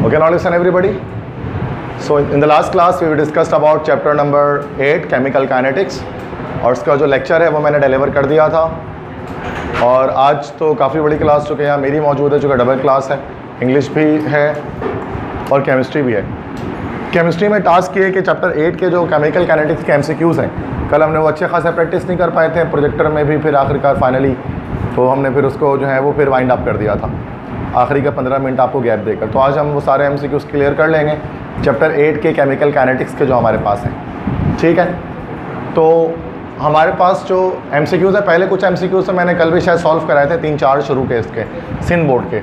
Okay, now listen everybody. So in the last class we discussed about chapter number 8 chemical kinetics और उसका जो lecture है वो मैंने डिलीवर कर दिया था। और आज तो काफ़ी बड़ी क्लास चुके हैं, मेरी मौजूद है, चूँकि डबल क्लास है, इंग्लिश भी है और केमिस्ट्री भी है। केमिस्ट्री में टास्क ये है कि चैप्टर 8 के जो केमिकल काइनेटिक्स के एमसीक्यूज़ हैं, कल हमने वो अच्छे खासा प्रैक्टिस नहीं कर पाए थे प्रोजेक्टर में भी, फिर आखिरकार फाइनली तो हमने फिर उसको जो है वो फिर वाइंड अप कर दिया था आखिरी का 15 मिनट आपको गैप देकर। तो आज हम वो सारे एमसीक्यूज़ क्लियर कर लेंगे चैप्टर 8 के केमिकल काइनेटिक्स के जो हमारे पास हैं, ठीक है। तो हमारे पास जो एमसीक्यूज़ है, पहले कुछ एमसीक्यूज़ से मैंने कल भी शायद सॉल्व कराए थे, 3-4 शुरू के इसके सिन बोर्ड के।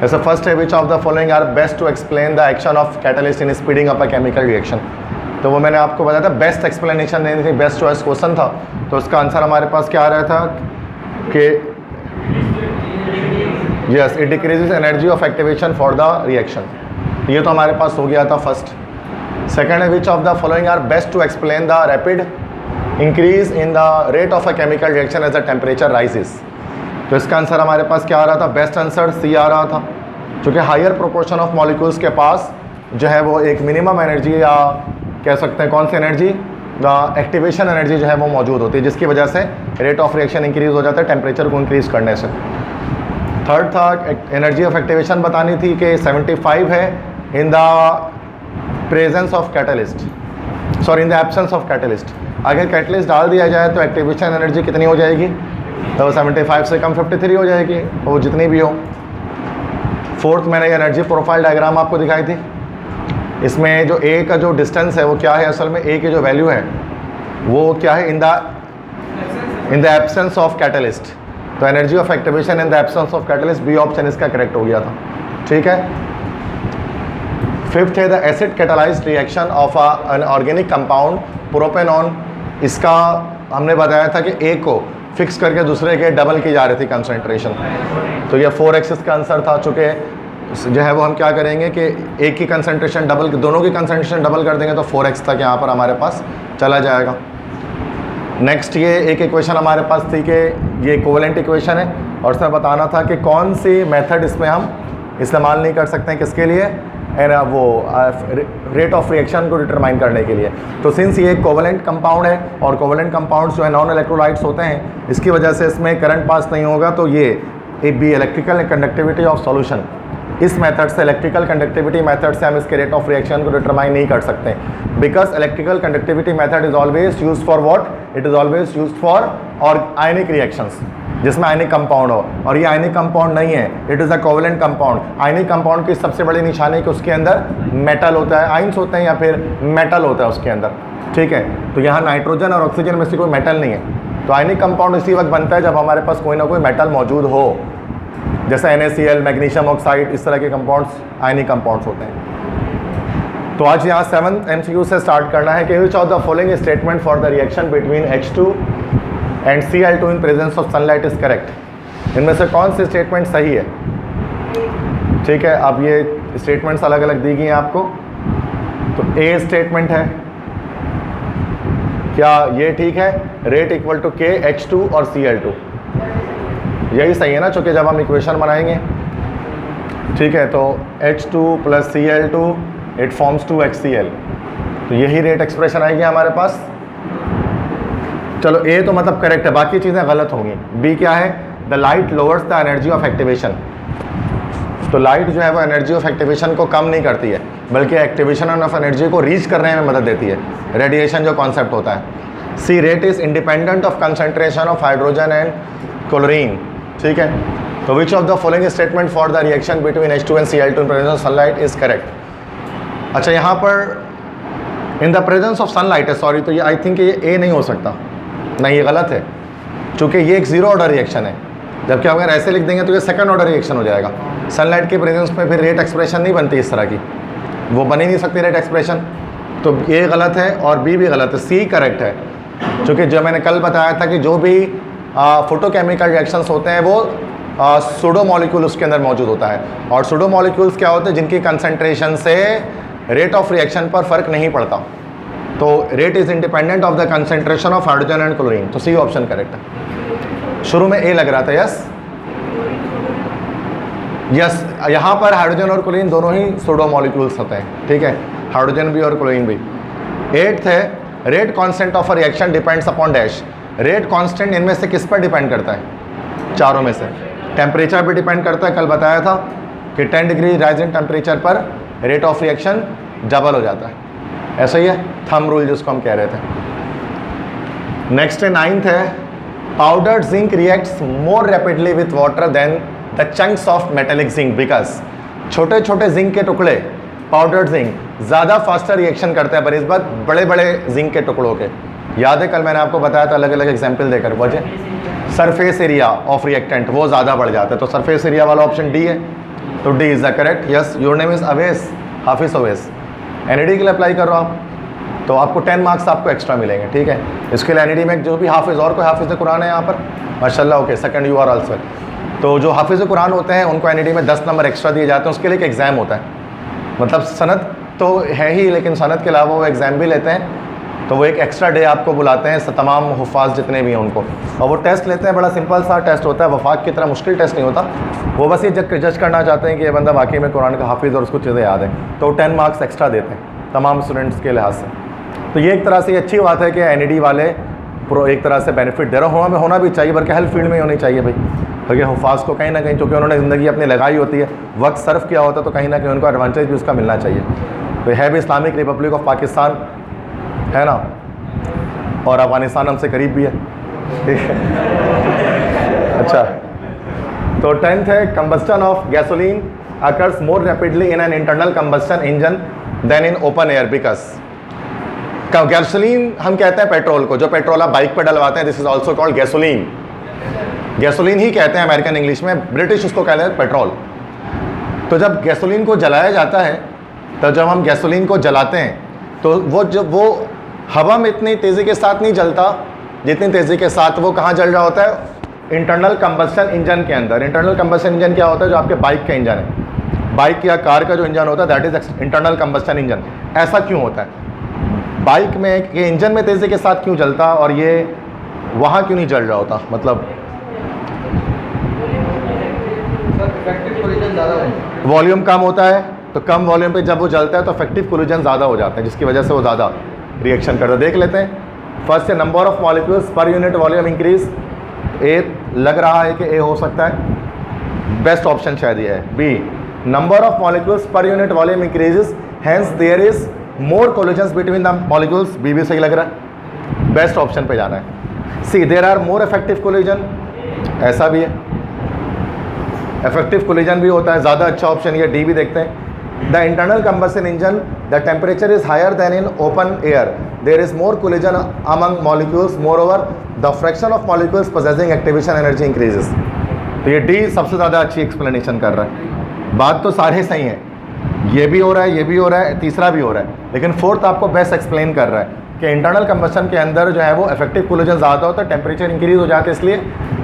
जैसे फर्स्ट है which of the following are best to explain the action of catalyst in speeding up a chemical reaction. तो वो मैंने आपको बताया था, बेस्ट एक्सप्लेनेशन नहीं थी, बेस्ट चॉइस क्वेश्चन था। तो उसका आंसर हमारे पास क्या आ रहा था कि yes it decreases energy of activation for the reaction. ये तो हमारे पास हो गया था फर्स्ट। सेकेंड है which of the following are best to explain the rapid increase in the rate of a chemical reaction as the temperature rises. तो इसका answer हमारे पास क्या आ रहा था, बेस्ट आंसर सी आ रहा था, क्योंकि हायर प्रोपोर्शन ऑफ मॉलिक्यूल्स के पास जो है वो एक मिनिमम एनर्जी या कह सकते हैं कौन सी एनर्जी, द एक्टिवेशन एनर्जी जो है वो मौजूद होती है, जिसकी वजह से रेट ऑफ रिएक्शन इंक्रीज़ हो जाता है टेम्परेचर को इंक्रीज़ करने से। थर्ड था एनर्जी ऑफ एक्टिवेशन बतानी थी कि 75 है in the presence of catalyst, sorry in the absence of catalyst. अगर कैटलिस्ट डाल दिया जाए तो एक्टिवेशन एनर्जी कितनी हो जाएगी, तो 75 से कम 53 हो जाएगी, वो जितनी भी हो। फोर्थ मैंने एनर्जी प्रोफाइल डायग्राम आपको दिखाई थी। इसमें जो ए का जो डिस्टेंस है वो क्या है, असल में ए की जो वैल्यू है वो क्या है, in the absence of catalyst. तो energy of activation in the absence of catalyst, B option इसका करेक्ट हो गया था, ठीक है। फिफ्थ है the acid catalysed reaction of an organic compound propanone. इसका हमने बताया था कि ए को फिक्स करके दूसरे के डबल की जा रही थी कंसंट्रेशन। तो ये 4 एक्सिस का आंसर था, चूँकि जो है वो हम क्या करेंगे कि एक की कंसंट्रेशन डबल, दोनों की कंसंट्रेशन डबल कर देंगे तो 4x तक यहाँ पर हमारे पास चला जाएगा। नेक्स्ट ये एक इक्वेशन हमारे पास थी कि ये इक्विवेलेंट इक्वेशन है और उसमें बताना था कि कौन सी मेथड इसमें हम इस्तेमाल नहीं कर सकते हैं, किसके लिए, वो रेट ऑफ रिएक्शन को डिटरमाइन करने के लिए। तो सिंस ये कोवेलेंट कंपाउंड है और कोवेलेंट कंपाउंड्स जो है नॉन इलेक्ट्रोलाइट्स होते हैं, इसकी वजह से इसमें करंट पास नहीं होगा, तो ये एक भी इलेक्ट्रिकल कंडक्टिविटी ऑफ सॉल्यूशन, इस मेथड से इलेक्ट्रिकल कंडक्टिविटी मेथड से हम इसके रेट ऑफ रिएक्शन को डिटरमाइन नहीं कर सकते, because electrical conductivity method is always used for what, it is always used for और आयनिक रिएक्शंस जिसमें आयनिक कंपाउंड हो, और ये आयनिक कंपाउंड नहीं है, it is a covalent compound. Ionic compound की सबसे बड़ी निशानी कि उसके अंदर मेटल होता है, आइंस होते हैं या फिर मेटल होता है उसके अंदर, ठीक है। तो यहाँ नाइट्रोजन और ऑक्सीजन में से कोई मेटल नहीं है। तो आयनिक कंपाउंड इसी वक्त बनता है जब हमारे पास कोई ना कोई मेटल मौजूद हो, जैसे NaCl, मैग्नीशियम ऑक्साइड, इस तरह के कंपाउंड्स आयनिक कंपाउंड्स होते हैं। तो आज यहाँ 7th MCQ से स्टार्ट करना है कि विच of the following statement for the reaction between H2 and Cl2 in presence of sunlight is correct. इनमें से कौन सी स्टेटमेंट सही है, ठीक है। अब ये स्टेटमेंट्स अलग अलग दी गई हैं आपको। तो ए स्टेटमेंट है, क्या ये ठीक है, rate equal to K H2 और Cl2, यही सही है ना, चूँकि जब हम इक्वेशन बनाएंगे, ठीक है, तो H2 + Cl2 it forms 2HCl, तो यही रेट एक्सप्रेशन आएगी हमारे पास। चलो ए तो मतलब करेक्ट है, बाकी चीज़ें गलत होंगी। बी क्या है, the light lowers the energy of activation. तो लाइट जो है वो एनर्जी ऑफ एक्टिवेशन को कम नहीं करती है, बल्कि एक्टिवेशन ऑफ एनर्जी को रीच करने में मदद देती है, रेडिएशन जो कॉन्सेप्ट होता है। C rate is independent of concentration of hydrogen and chlorine, ठीक है। तो which of the following statement for the reaction between H2 and Cl2 in presence of sunlight is correct. अच्छा, यहाँ पर in the presence of sunlight है, sorry, तो ये I think ये ए नहीं हो सकता, नहीं ये गलत है, क्योंकि ये एक ज़ीरो ऑर्डर रिएक्शन है, जबकि अगर ऐसे लिख देंगे तो ये सेकंड ऑर्डर रिएक्शन हो जाएगा। सनलाइट के प्रेजेंस में फिर रेट एक्सप्रेशन नहीं बनती इस तरह की, वो बन ही नहीं सकती रेट एक्सप्रेशन। तो ए गलत है और बी भी गलत है, सी करेक्ट है, क्योंकि जो मैंने कल बताया था कि जो भी फोटोकेमिकल रिएक्शंस होते हैं वो सूडो मॉलिक्यूल उसके अंदर मौजूद होता है, और सूडो मॉलिक्यूल्स क्या होते हैं, जिनकी कंसंट्रेशन से रेट ऑफ रिएक्शन पर फ़र्क नहीं पड़ता। तो rate is independent of the concentration of hydrogen and chlorine, तो सी ऑप्शन करेक्ट है। शुरू में ए लग रहा था, यस यस, यहाँ पर हाइड्रोजन और क्लोरीन दोनों ही सूडो मॉलिक्यूल्स होते हैं, ठीक है, हाइड्रोजन भी और क्लोरीन भी। 8th है rate constant of a reaction depends upon dash. Rate constant इनमें से किस पर डिपेंड करता है? चारों में से। टेम्परेचर भी डिपेंड करता है, कल बताया था कि 10 डिग्री राइज इन टेम्परेचर पर रेट ऑफ रिएक्शन डबल हो जाता है, ऐसा ही है, थंब रूल जिसको हम कह रहे थे। नेक्स्ट है 9th है powdered zinc reacts more rapidly with water than the chunks of metallic zinc because छोटे छोटे जिंक के टुकड़े पाउडर्ड जिंक ज़्यादा फास्टर रिएक्शन करते हैं बनिस्बत बड़े बड़े जिंक के टुकड़ों के। याद है कल मैंने आपको बताया था अलग अलग एग्जाम्पल देकर, वजह सरफेस एरिया ऑफ रिएक्टेंट वो ज़्यादा बढ़ जाता है, तो सरफेस एरिया वाला ऑप्शन डी है, तो D is the correct. Yes, your name is अवेस, हाफिज़ अवेस। एनईडी के लिए अप्लाई कर रहा हूँ आप, तो आपको 10 मार्क्स आपको एक्स्ट्रा मिलेंगे, ठीक है। इसके लिए एनईडी में जो भी हाफिज़ और कोई हाफिज़ कुरान है यहाँ पर, माशाल्लाह, okay, second you are also. तो जो हाफिज़ कुरान होते हैं उनको एनईडी में 10 नंबर एक्स्ट्रा दिए जाते हैं, उसके लिए एक एग्ज़ाम होता है, मतलब सनद तो है ही लेकिन सनद के अलावा वो एग्ज़ाम भी लेते हैं, तो वो एक एक्स्ट्रा डे आपको बुलाते हैं तमाम हुफ़ाज़ जितने भी हैं उनको, और वो टेस्ट लेते हैं। बड़ा सिंपल सा टेस्ट होता है, वफाक की तरह मुश्किल टेस्ट नहीं होता, वो बस ये जज करना चाहते हैं कि ये बंदा वाकई में कुरान का हाफिज़ और उसको चीज़ें याद है, तो 10 मार्क्स एक्स्ट्रा देते हैं तमाम स्टूडेंट्स के लिहाज से। तो ये एक तरह से ये अच्छी बात है कि एनईडी वाले एक तरह से बेनिफिट दे रहे हो, होना भी चाहिए, बल्कि हेल्थ फील्ड में ही होनी चाहिए भाई, क्योंकि हुफ़ाज़ को कहीं ना कहीं चूँकि उन्होंने ज़िंदगी अपनी लगाई होती है, वक्त सर्व किया होता है, तो कहीं ना कहीं उनको एडवांटेज भी उसका मिलना चाहिए। तो है भी इस्लामिक रिपब्लिक ऑफ पाकिस्तान है ना, और अफगानिस्तान हमसे करीब भी है, ठीक है। अच्छा, तो 10th है combustion of gasoline occurs more rapidly in an internal combustion engine than in open air because gasoline हम कहते हैं पेट्रोल को, जो पेट्रोल आप बाइक पर डलवाते हैं, this is also called gasoline. Gasoline ही कहते हैं अमेरिकन इंग्लिश में, ब्रिटिश उसको कहते हैं पेट्रोल। तो जब गैसोलीन को जलाया जाता है, तो जब हम गैसोलीन को जलाते हैं तो वो हवा में इतनी तेज़ी के साथ नहीं जलता जितनी तेज़ी के साथ वो कहाँ जल रहा होता है, इंटरनल कंबस्टन इंजन के अंदर। इंटरनल कंबस्टन इंजन क्या होता है? जो आपके बाइक का इंजन है, बाइक या कार का जो इंजन होता है, that is internal combustion engine. ऐसा क्यों होता है? बाइक में ये इंजन में तेज़ी के साथ क्यों जलता और ये वहाँ क्यों नहीं जल रहा होता? मतलब वॉल्यूम कम होता है, तो कम वॉल्यूम पे जब वो जलता है तो इफेक्टिव कोलिजन ज़्यादा हो जाता है, जिसकी वजह से वो ज़्यादा रिएक्शन करता है। देख लेते हैं। फर्स्ट है number of molecules per unit volume increase. A लग रहा है कि ए हो सकता है, बेस्ट ऑप्शन शायद ये है। B number of molecules per unit volume increases hence there is more collisions between the molecules. B भी सही लग रहा है, बेस्ट ऑप्शन पे जाना है। C there are more effective collision, ऐसा भी है, इफेक्टिव कोलिजन भी होता है, ज़्यादा अच्छा ऑप्शन ये। डी भी देखते हैं। The internal combustion engine the temperature is higher than in open air, there is more collision among molecules, more over the fraction of molecules possessing activation energy increases. तो ये डी सबसे ज़्यादा अच्छी explanation कर रहा है। बात तो सारे सही हैं, ये भी हो रहा है, ये भी हो रहा है, तीसरा भी हो रहा है, लेकिन फोर्थ आपको बेस्ट एक्सप्लेन कर रहा है कि इंटरनल कंबस्शन के अंदर जो है वो इफेक्टिव कोलिजन ज़्यादा होता है, टेम्परेचर इंक्रीज हो जाता है, इसलिए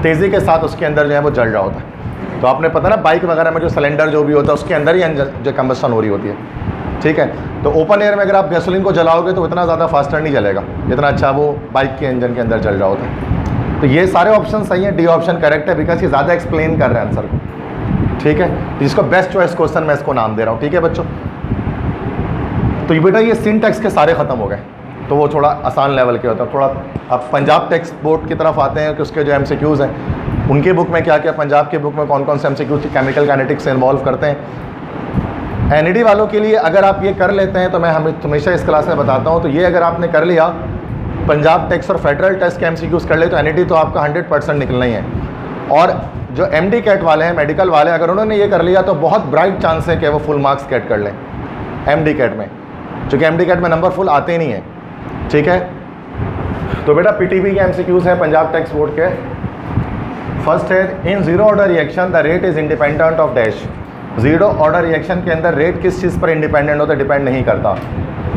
तेज़ी के साथ उसके अंदर जो है वो जल रहा होता है। तो आपने पता ना बाइक वगैरह में जो सिलेंडर जो भी होता है उसके अंदर ही जो कंबस्शन हो रही होती है, ठीक है। तो ओपन एयर में अगर आप गैसोलीन को जलाओगे तो इतना ज़्यादा फास्टर नहीं जलेगा जितना अच्छा वो बाइक के इंजन के अंदर जल रहा होता है। तो ये सारे ऑप्शन सही हैं, डी ऑप्शन करेक्ट है, बिकॉज ये ज़्यादा एक्सप्लेन कर रहे हैं आंसर को, ठीक है। तो इसको बेस्ट चॉइस क्वेश्चन मैं इसको नाम दे रहा हूँ, ठीक है बच्चों। तो ये बेटा ये सिंटैक्स के सारे ख़त्म हो गए, तो वो थोड़ा आसान लेवल के होता है। थोड़ा अब पंजाब टेक्स्ट बोर्ड की तरफ आते हैं कि उसके जो MCQs हैं उनके बुक में क्या क्या, पंजाब के बुक में कौन कौन से MCQs केमिकल काइनेटिक्स से इन्वॉल्व करते हैं। NED वालों के लिए अगर आप ये कर लेते हैं तो मैं हमेशा इस क्लास में बताता हूँ, तो ये अगर आपने कर लिया पंजाब टेक्स्ट और फेडरल टेस्ट के MCQs कर ले तो NED तो आपका 100% निकलना ही है। और जो MD कैट वाले हैं, मेडिकल वाले, अगर उन्होंने ये कर लिया तो बहुत ब्राइट चांस है कि वो फुल मार्क्स कैट कर लें MD कैट में, चूँकि MD कैट में नंबर फुल आते ही नहीं है, ठीक है। तो बेटा PTB के MCQs हैं पंजाब टेक्स्ट बोर्ड के। फर्स्ट है in zero order reaction the rate is independent of dash. Zero order reaction के अंदर रेट किस चीज़ पर इंडिपेंडेंट होता है? डिपेंड नहीं करता।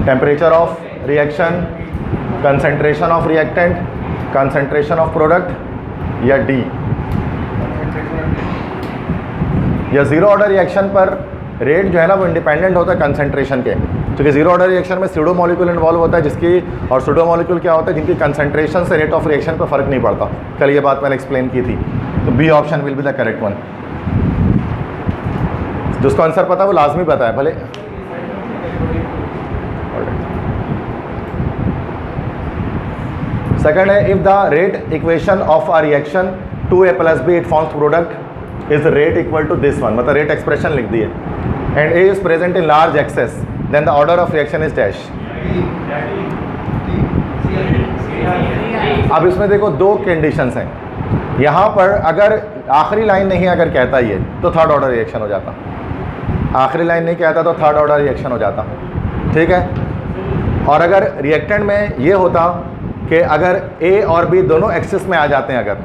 Temperature of reaction, concentration of reactant, concentration of product, या डी। या जीरो ऑर्डर रिएक्शन पर रेट जो है ना वो इंडिपेंडेंट होता है कंसंट्रेशन के, क्योंकि जीरो ऑर्डर रिएक्शन में सूडो मॉलिक्यूल इन्वॉल्व होता है जिसकी, और सूडो मॉलिक्यूल क्या होता है जिनकी कंसंट्रेशन से रेट ऑफ रिएक्शन पर फ़र्क नहीं पड़ता। कल ये बात मैंने एक्सप्लेन की थी। तो B option will be the correct one. जिसको आंसर पता है वो लाजमी पता है भले। सेकंड है, if the rate equation of a reaction 2a + b it forms product is rate equal to this one, मतलब रेट एक्सप्रेशन लिख दिए, and a is present in large excess, then the order of reaction is dash. अब इसमें देखो दो conditions हैं, यहाँ पर अगर आखिरी लाइन नहीं अगर कहता ये तो थर्ड ऑर्डर रिएक्शन हो जाता, आखिरी लाइन नहीं कहता तो थर्ड ऑर्डर रिएक्शन हो जाता, ठीक है। और अगर रिएक्टेंट में ये होता कि अगर ए और बी दोनों एक्सिस में आ जाते हैं अगर,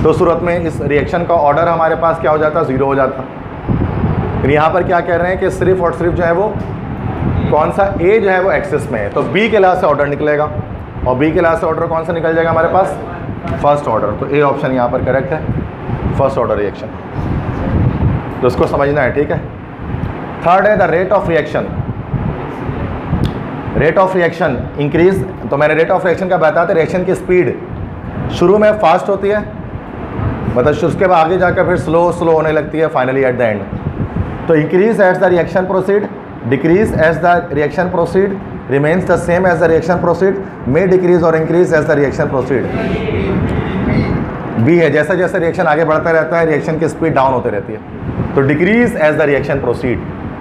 तो सूरत में इस रिएक्शन का ऑर्डर हमारे पास क्या हो जाता, ज़ीरो हो जाता। फिर यहाँ पर क्या कह रहे हैं कि सिर्फ और सिर्फ जो है वो कौन सा, ए जो है वो एक्सिस में है, तो बी के लिहाज से ऑर्डर निकलेगा, और बी के लिहाज से ऑर्डर कौन सा निकल जाएगा हमारे पास, फर्स्ट ऑर्डर। तो ए ऑप्शन यहाँ पर करेक्ट है, फर्स्ट ऑर्डर रिएक्शन, तो उसको समझना है, ठीक है। थर्ड है the rate of reaction, rate of reaction increase, तो मैंने रेट ऑफ रिएक्शन का बताया था, रिएक्शन की स्पीड शुरू में फास्ट होती है, मतलब उसके बाद आगे जाकर फिर स्लो होने लगती है फाइनली एट द एंड। तो increase as the reaction proceed, decrease as the reaction proceed, remains the same as the reaction proceed, may decrease और increase as the reaction proceed. B है, जैसा जैसा रिएक्शन आगे बढ़ता रहता है रिएक्शन की स्पीड डाउन होती रहती है, तो decrease as the reaction proceed,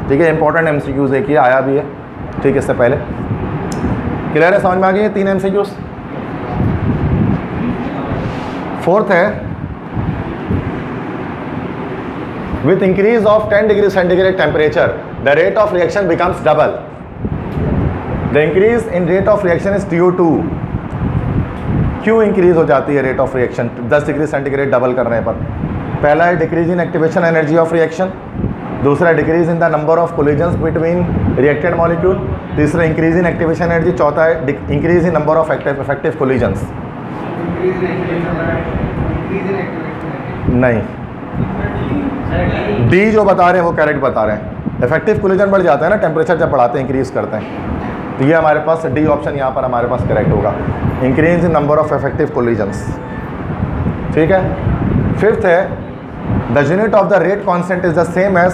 ठीक है। इंपॉर्टेंट एमसीक्यूज देखिए आया भी है, ठीक है, इससे पहले क्लियर है, समझ में आ गई है 3 एमसीक्यूज। फोर्थ है, with increase of 10 degree centigrade temperature the rate of reaction becomes double, the increase in rate of reaction is due to, क्यों इंक्रीज हो जाती है rate of reaction 10 degree centigrade double करने पर। पहला है decrease in activation energy of reaction, दूसरा decrease in the number of collisions between reactant molecule, तीसरा इंक्रीज इन एक्टिवेशन एनर्जी, चौथा है increase in number of effective collisions. नहीं, D जो बता रहे हैं वो करेक्ट बता रहे हैं, इफेक्टिव कोलिजन बढ़ जाता है ना टेम्परेचर जब बढ़ाते हैं, इंक्रीज करते हैं, तो ये हमारे पास डी ऑप्शन यहाँ पर हमारे पास करेक्ट होगा, increase in number of effective collisions, ठीक है। फिफ्थ है the unit of the rate constant is the same as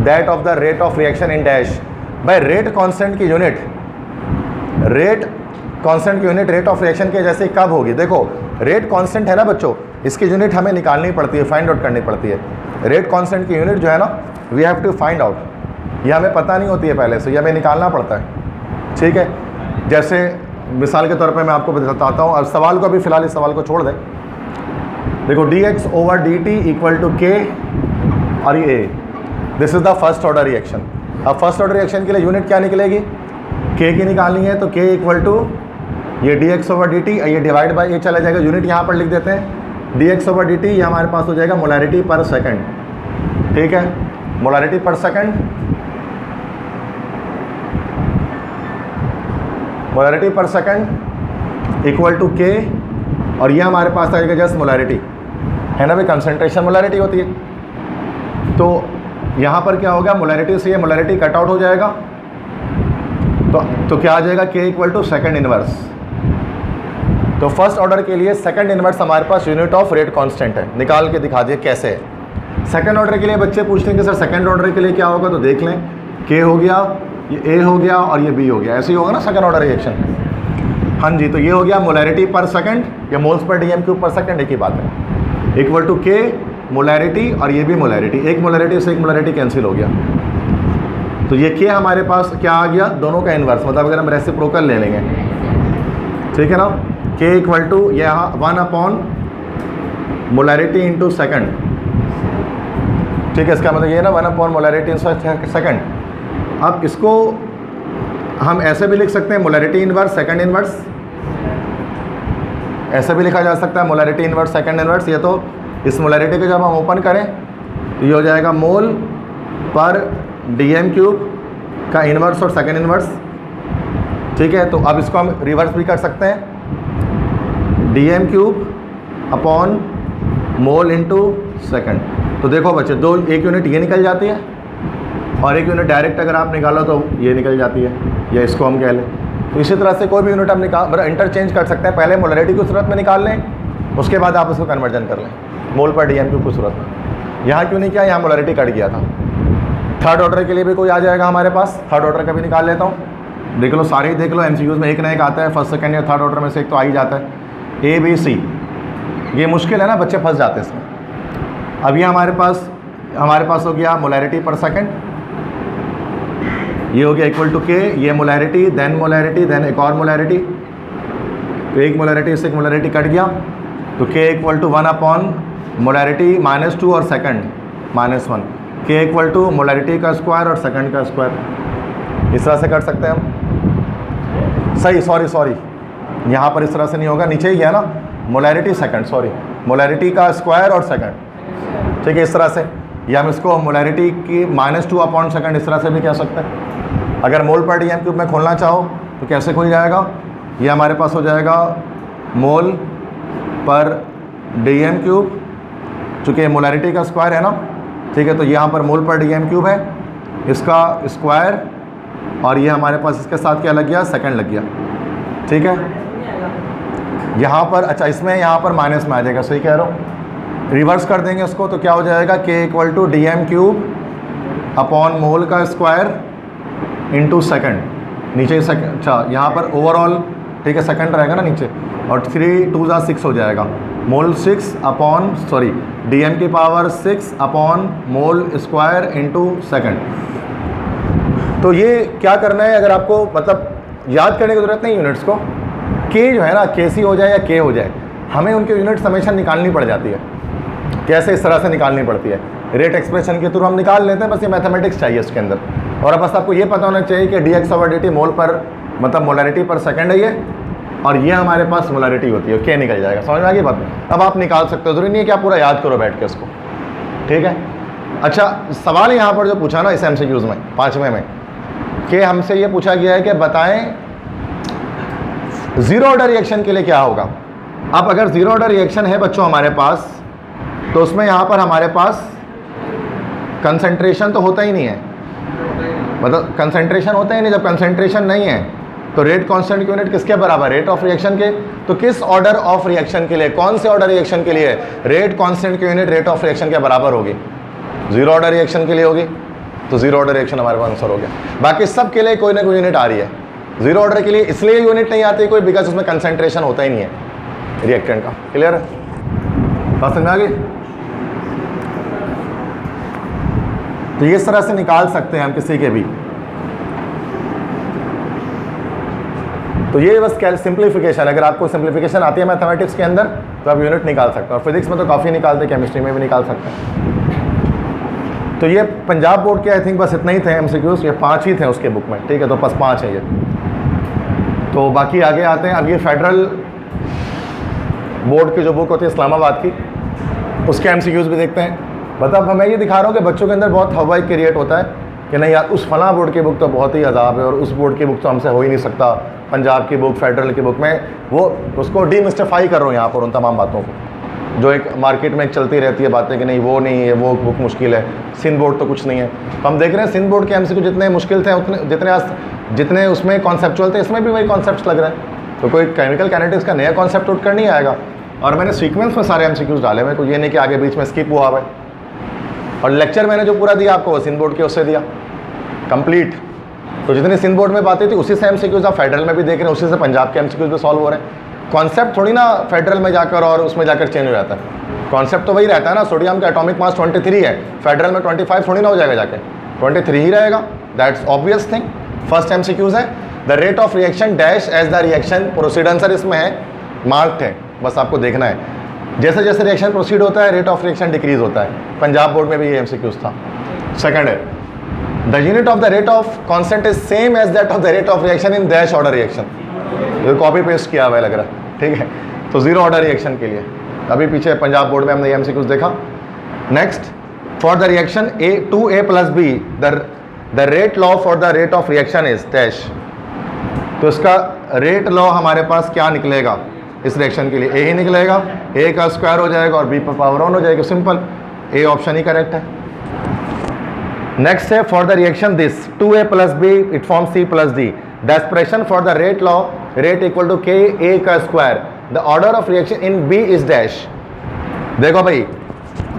that of the rate of reaction in dash. By rate constant की unit, rate constant की unit rate of reaction के जैसे कब होगी, देखो रेट कांस्टेंट है ना बच्चों, इसकी यूनिट हमें निकालनी पड़ती है, फाइंड आउट करनी पड़ती है। रेट कांस्टेंट की यूनिट जो है ना we have to find out, ये हमें पता नहीं होती है पहले से, ये हमें निकालना पड़ता है, ठीक है। जैसे मिसाल के तौर पे मैं आपको बताता हूँ, अब सवाल को अभी फ़िलहाल इस सवाल को छोड़ दें। देखो dx/dt इक्वल टू के और ये a, this is the first order reaction. अब फर्स्ट ऑर्डर रिएक्शन के लिए यूनिट क्या निकलेगी, k की निकालनी है, तो k इक्वल टू ये dx/dt, ये डिवाइड बाई ए चला जाएगा, यूनिट यहाँ पर लिख देते हैं, dx/dt ये हमारे पास हो जाएगा मोलैरिटी पर सेकंड, ठीक है, मोलैरिटी पर सेकंड, मोलैरिटी पर सेकंड इक्वल टू के, और ये हमारे पास आएगा जस्ट मोलैरिटी, है ना भाई, कंसंट्रेशन मोलैरिटी होती है। तो यहाँ पर क्या होगा, मोलैरिटी से ये मोलैरिटी कट आउट हो जाएगा, तो क्या आ जाएगा, K equal to second inverse. तो फर्स्ट ऑर्डर के लिए सेकंड इनवर्स हमारे पास यूनिट ऑफ रेट कांस्टेंट है, निकाल के दिखा दिए कैसे है। सेकंड ऑर्डर के लिए बच्चे पूछते हैं कि सर सेकंड ऑर्डर के लिए क्या होगा, तो देख लें, के हो गया, ये ए हो गया और ये बी हो गया, ऐसे ही होगा ना सेकंड ऑर्डर रिएक्शन। हाँ जी, तो ये हो गया मोलैरिटी पर सेकंड, या मोल्स पर dm³ पर सेकंड, एक ही बात है, इक्वल टू के मोलैरिटी और ये भी मोलैरिटी, एक मोलैरिटी से एक मोलैरिटी कैंसिल हो गया, तो ये के हमारे पास क्या आ गया, दोनों का इन्वर्स, मतलब अगर हम रेसिप्रोकल ले लेंगे, ठीक है ना, के इक्वल टू यहाँ 1/, मोलैरिटी इंटू सेकंड, ठीक है, इसका मतलब ये ना 1/, मोलैरिटी इंटू सेकंड। अब इसको हम ऐसे भी लिख सकते हैं, मोलैरिटी इनवर्स सेकंड इनवर्स, ऐसे भी लिखा जा सकता है, मोलैरिटी इनवर्स सेकंड इनवर्स। ये तो इस मोलैरिटी को जब हम ओपन करें तो ये हो जाएगा मोल पर dm³ का इनवर्स और सेकंड इनवर्स, ठीक है। तो अब इसको हम रिवर्स भी कर सकते हैं, dm³ upon mole into second. तो देखो बच्चे, दो, एक यूनिट ये निकल जाती है और एक यूनिट डायरेक्ट अगर आप निकालो तो ये निकल जाती है, या इसको हम कह लें। तो इसी तरह से कोई भी यूनिट हम मतलब इंटरचेंज कर सकते हैं, पहले मोलैरिटी की सूरत में निकाल लें, उसके बाद आप उसको कन्वर्जन कर लें मोल पर dm³ की सूरत में। यहाँ क्यों नहीं किया, यहाँ मोलरिटी कट गया था। थर्ड ऑर्डर के लिए भी कोई आ जाएगा हमारे पास, थर्ड ऑर्डर का भी निकाल लेता हूँ। देख लो सारे ही देख लो, एमसीक्यूज में एक ना एक आता है, फर्स्ट सेकंड या थर्ड ऑर्डर में से एक तो आ ही जाता है। ए बी सी, ये मुश्किल है ना, बच्चे फंस जाते हैं इसमें। अब ये हमारे पास हो गया मोलैरिटी पर सेकंड, ये हो गया इक्वल टू के, ये मोलैरिटी देन एक और मोलैरिटी, तो एक मोलैरिटी से एक मोलैरिटी कट गया, तो के इक्वल टू 1 अपॉन मोलैरिटी -2 और सेकंड -1, के इक्वल टू मोलैरिटी का स्क्वायर और सेकंड का स्क्वायर। इस तरह से कर सकते हैं हम। सही, सॉरी यहाँ पर इस तरह से नहीं होगा, नीचे ही गया ना, मोलैरिटी सेकंड, सॉरी मोलैरिटी का स्क्वायर और सेकंड, ठीक है, इस तरह से। या हम इसको मोलैरिटी की -2 अपॉन सेकंड इस तरह से भी कह सकते हैं। अगर मोल पर डीएम क्यूब में खोलना चाहो तो कैसे खुल जाएगा, ये हमारे पास हो जाएगा मोल पर डीएम क्यूब, चूँकि मोलैरिटी का स्क्वायर है ना, ठीक है, तो यहाँ पर मोल पर डीएम क्यूब है, इसका स्क्वायर, और ये हमारे पास इसके साथ क्या लग गया, सेकंड लग गया, ठीक है। यहाँ पर अच्छा, इसमें यहाँ पर माइनस में आ जाएगा, सही कह रहा हूँ, रिवर्स कर देंगे उसको तो क्या हो जाएगा, K equal to DM cube upon mole का स्क्वायर इंटू सेकंड, नीचे सेकंड, अच्छा यहाँ पर ओवरऑल, ठीक है, सेकंड रहेगा ना नीचे, और 3 2 6 हो जाएगा, मोल 6 अपॉन सॉरी डीएम की power 6 upon mole square into second. तो ये क्या करना है, अगर आपको मतलब याद करने की ज़रूरत नहीं यूनिट्स को, के जो है ना, के सी हो जाए या के हो जाए, हमें उनके यूनिट्स हमेशा निकालनी पड़ जाती है। कैसे, इस तरह से निकालनी पड़ती है, रेट एक्सप्रेशन के थ्रू हम निकाल लेते हैं, बस ये मैथमेटिक्स चाहिए इसके अंदर। और बस आपको ये पता होना चाहिए कि dx/dt मोल पर मतलब मोलैरिटी पर सेकंड है ये, और ये हमारे पास मोलैरिटी होती है, के निकल जाएगा। समझ में आ गई बात। अब आप निकाल सकते हो, जरूरी नहीं है कि आप पूरा याद करो बैठ के इसको, ठीक है। अच्छा, सवाल यहाँ पर जो पूछा ना इस एमसीक्यूज में 5वें में, कि हमसे ये पूछा गया है कि बताएं जीरो ऑर्डर रिएक्शन के लिए क्या होगा। अब अगर जीरो ऑर्डर रिएक्शन है बच्चों हमारे पास, तो उसमें यहाँ पर हमारे पास कंसंट्रेशन तो होता ही नहीं है, मतलब कंसंट्रेशन होता ही नहीं। जब कंसंट्रेशन नहीं है तो रेट कांस्टेंट की यूनिट किसके बराबर, रेट ऑफ रिएक्शन के। तो किस ऑर्डर ऑफ रिएक्शन के लिए, कौन से ऑर्डर रिएक्शन के लिए रेट कांस्टेंट की यूनिट रेट ऑफ रिएक्शन के बराबर होगी, जीरो ऑर्डर रिएक्शन के लिए होगी। तो जीरो ऑर्डर रिएक्शन हमारे पास आंसर हो गया। बाकी सब के लिए कोई ना कोई यूनिट आ रही है, जीरो ऑर्डर के लिए इसलिए यूनिट नहीं आती कोई, बिकॉज उसमें कंसंट्रेशन होता ही नहीं है रिएक्टेंट का। क्लियर है, बात समझ में आ गई। तो ये इस तरह से निकाल सकते हैं हम किसी के भी। तो ये बस सिंप्लीफिकेशन, अगर आपको सिंप्लीफिकेशन आती है मैथमेटिक्स के अंदर तो आप यूनिट निकाल सकते हो। और फिजिक्स में तो काफ़ी निकालते हैं, केमिस्ट्री में भी निकाल सकते हैं। तो ये पंजाब बोर्ड के आई थिंक बस इतना ही थे एमसीक्यूज, ये 5 ही थे उसके बुक में, ठीक है, तो बस 5 है ये। तो बाकी आगे आते हैं। अब ये फेडरल बोर्ड की जो बुक होती है इस्लामाबाद की, उसके एमसीक्यूज भी देखते हैं। मतलब मैं ये दिखा रहा हूँ कि बच्चों के अंदर बहुत हवाई क्रिएट होता है कि नहीं यार उस फला बोर्ड की बुक तो बहुत ही अजाब है, और उस बोर्ड की बुक तो हमसे हो ही नहीं सकता, पंजाब की बुक, फेडरल की बुक में वो उसको डीमिस्टिफाई कर रहा हूँ यहाँ पर उन तमाम बातों को जो एक मार्केट में एक चलती रहती है बातें कि नहीं वो नहीं है, वो बुक मुश्किल है, सिंध बोर्ड तो कुछ नहीं है। तो हम देख रहे हैं सिंध बोर्ड के एमसीक्यू जितने मुश्किल थे उतने जितने उसमें कॉन्सेप्चुअल थे, इसमें भी वही कॉन्सेप्ट लग रहे हैं। तो कोई केमिकल काइनेटिक्स का नया कॉन्सेप्ट उठकर नहीं आएगा। और मैंने सीक्वेंस में सारे एमसीक्यूज डाले हुए, तो ये नहीं कि आगे बीच में स्किप हुआ है। और लेक्चर मैंने जो पूरा दिया आपको वो सिंध बोर्ड के उससे दिया कंप्लीट। तो जितनी सिंध बोर्ड में बातें थी उसी से एमसीक्यूज आप फेडरल में भी देख रहे हैं, उसी से पंजाब के एमसीक्यूज भी सॉल्व हो रहे हैं। कॉन्सेप्ट थोड़ी ना फेडरल में जाकर और उसमें जाकर चेंज हो जाता है, कॉन्सेप्ट तो वही रहता है ना। सोडियम का एटॉमिक मास 23 है, फेडरल में 25 थोड़ी ना हो जाएगा, जाके 23 ही रहेगा। That's obvious thing. First MCQs है the rate of reaction dash as the reaction proceed, answer इसमें है मार्क्ड है, बस आपको देखना है। जैसे जैसे रिएक्शन प्रोसीड होता है रेट ऑफ रिएक्शन डिक्रीज होता है। पंजाब बोर्ड में भी ये एमसीक्यूज था। सेकंड है the unit of the rate of constant is same as that of the rate of reaction in dash order reaction. ये कॉपी पेस्ट किया हुआ है लग रहा है, ठीक है। तो जीरो ऑर्डर रिएक्शन के लिए अभी पीछे पंजाब बोर्ड में हमने ये एमसीक्यूज देखा। Next, for the reaction A + B the rate law for the rate of reaction is dash. तो इसका रेट लॉ हमारे पास क्या निकलेगा इस रिएक्शन के लिए, A ही निकलेगा, A का स्क्वायर हो जाएगा और B पर पावर ऑन हो जाएगा, सिंपल। A ऑप्शन ही करेक्ट है। नेक्स्ट है for the reaction this 2A + B it form C + D the expression for the rate law rate equal to KA का square the order of reaction in B is dash. देखो भाई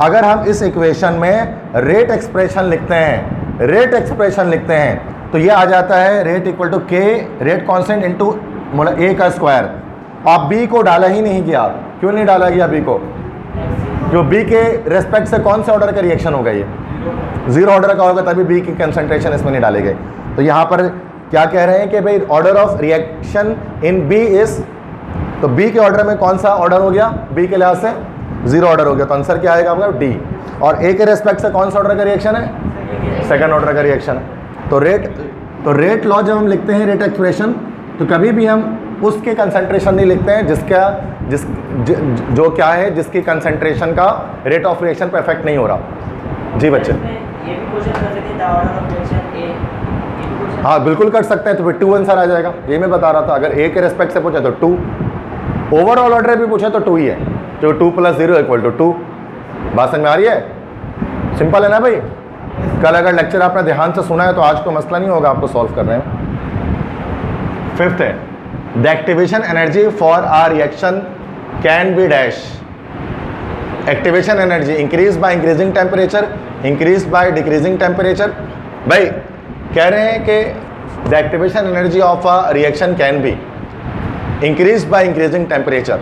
अगर हम इस equation में rate expression लिखते हैं तो ये आ जाता है रेट इक्वल टू के रेट कांस्टेंट इनटू ए का स्क्वायर। आप बी को डाला ही नहीं गया, क्यों नहीं डाला गया बी को? जो बी के रेस्पेक्ट से कौन से ऑर्डर का रिएक्शन होगा, ये जीरो ऑर्डर का होगा, तभी बी की कंसंट्रेशन इसमें नहीं डाले गए। तो यहाँ पर क्या कह रहे हैं कि भाई order of reaction in B is, तो बी के ऑर्डर में कौन सा ऑर्डर हो गया? बी के लिहाज से जीरो ऑर्डर हो गया, तो आंसर क्या आएगा आपका? डी। और ए के रेस्पेक्ट से कौन सा ऑर्डर का रिएक्शन है? सेकंड ऑर्डर का रिएक्शन है। तो रेट लॉ जब हम लिखते हैं रेट एक्सप्रेशन, तो कभी भी हम उसके कंसंट्रेशन नहीं लिखते हैं जो क्या है, जिसकी कंसंट्रेशन का रेट ऑफ रिएक्शन पे इफेक्ट नहीं हो रहा। जी बच्चे, हाँ बिल्कुल कर सकते हैं, तो फिर 2 आंसर आ जाएगा। ये मैं बता रहा था, अगर ए के रेस्पेक्ट से पूछे तो 2, ओवरऑल ऑर्डर भी पूछे तो 2 ही है, जो 2 + 0 = 2। बात समझ में आ रही है? सिंपल है ना भाई। कल अगर लेक्चर आपने ध्यान से सुना है तो आज को मसला नहीं होगा, आपको सॉल्व कर रहे हैं। 5th है, the activation energy for uh reaction can be dash. Activation energy increase by increasing temperature, increase by decreasing temperature. भाई कह रहे हैं कि the activation energy of a reaction can be increase by increasing temperature.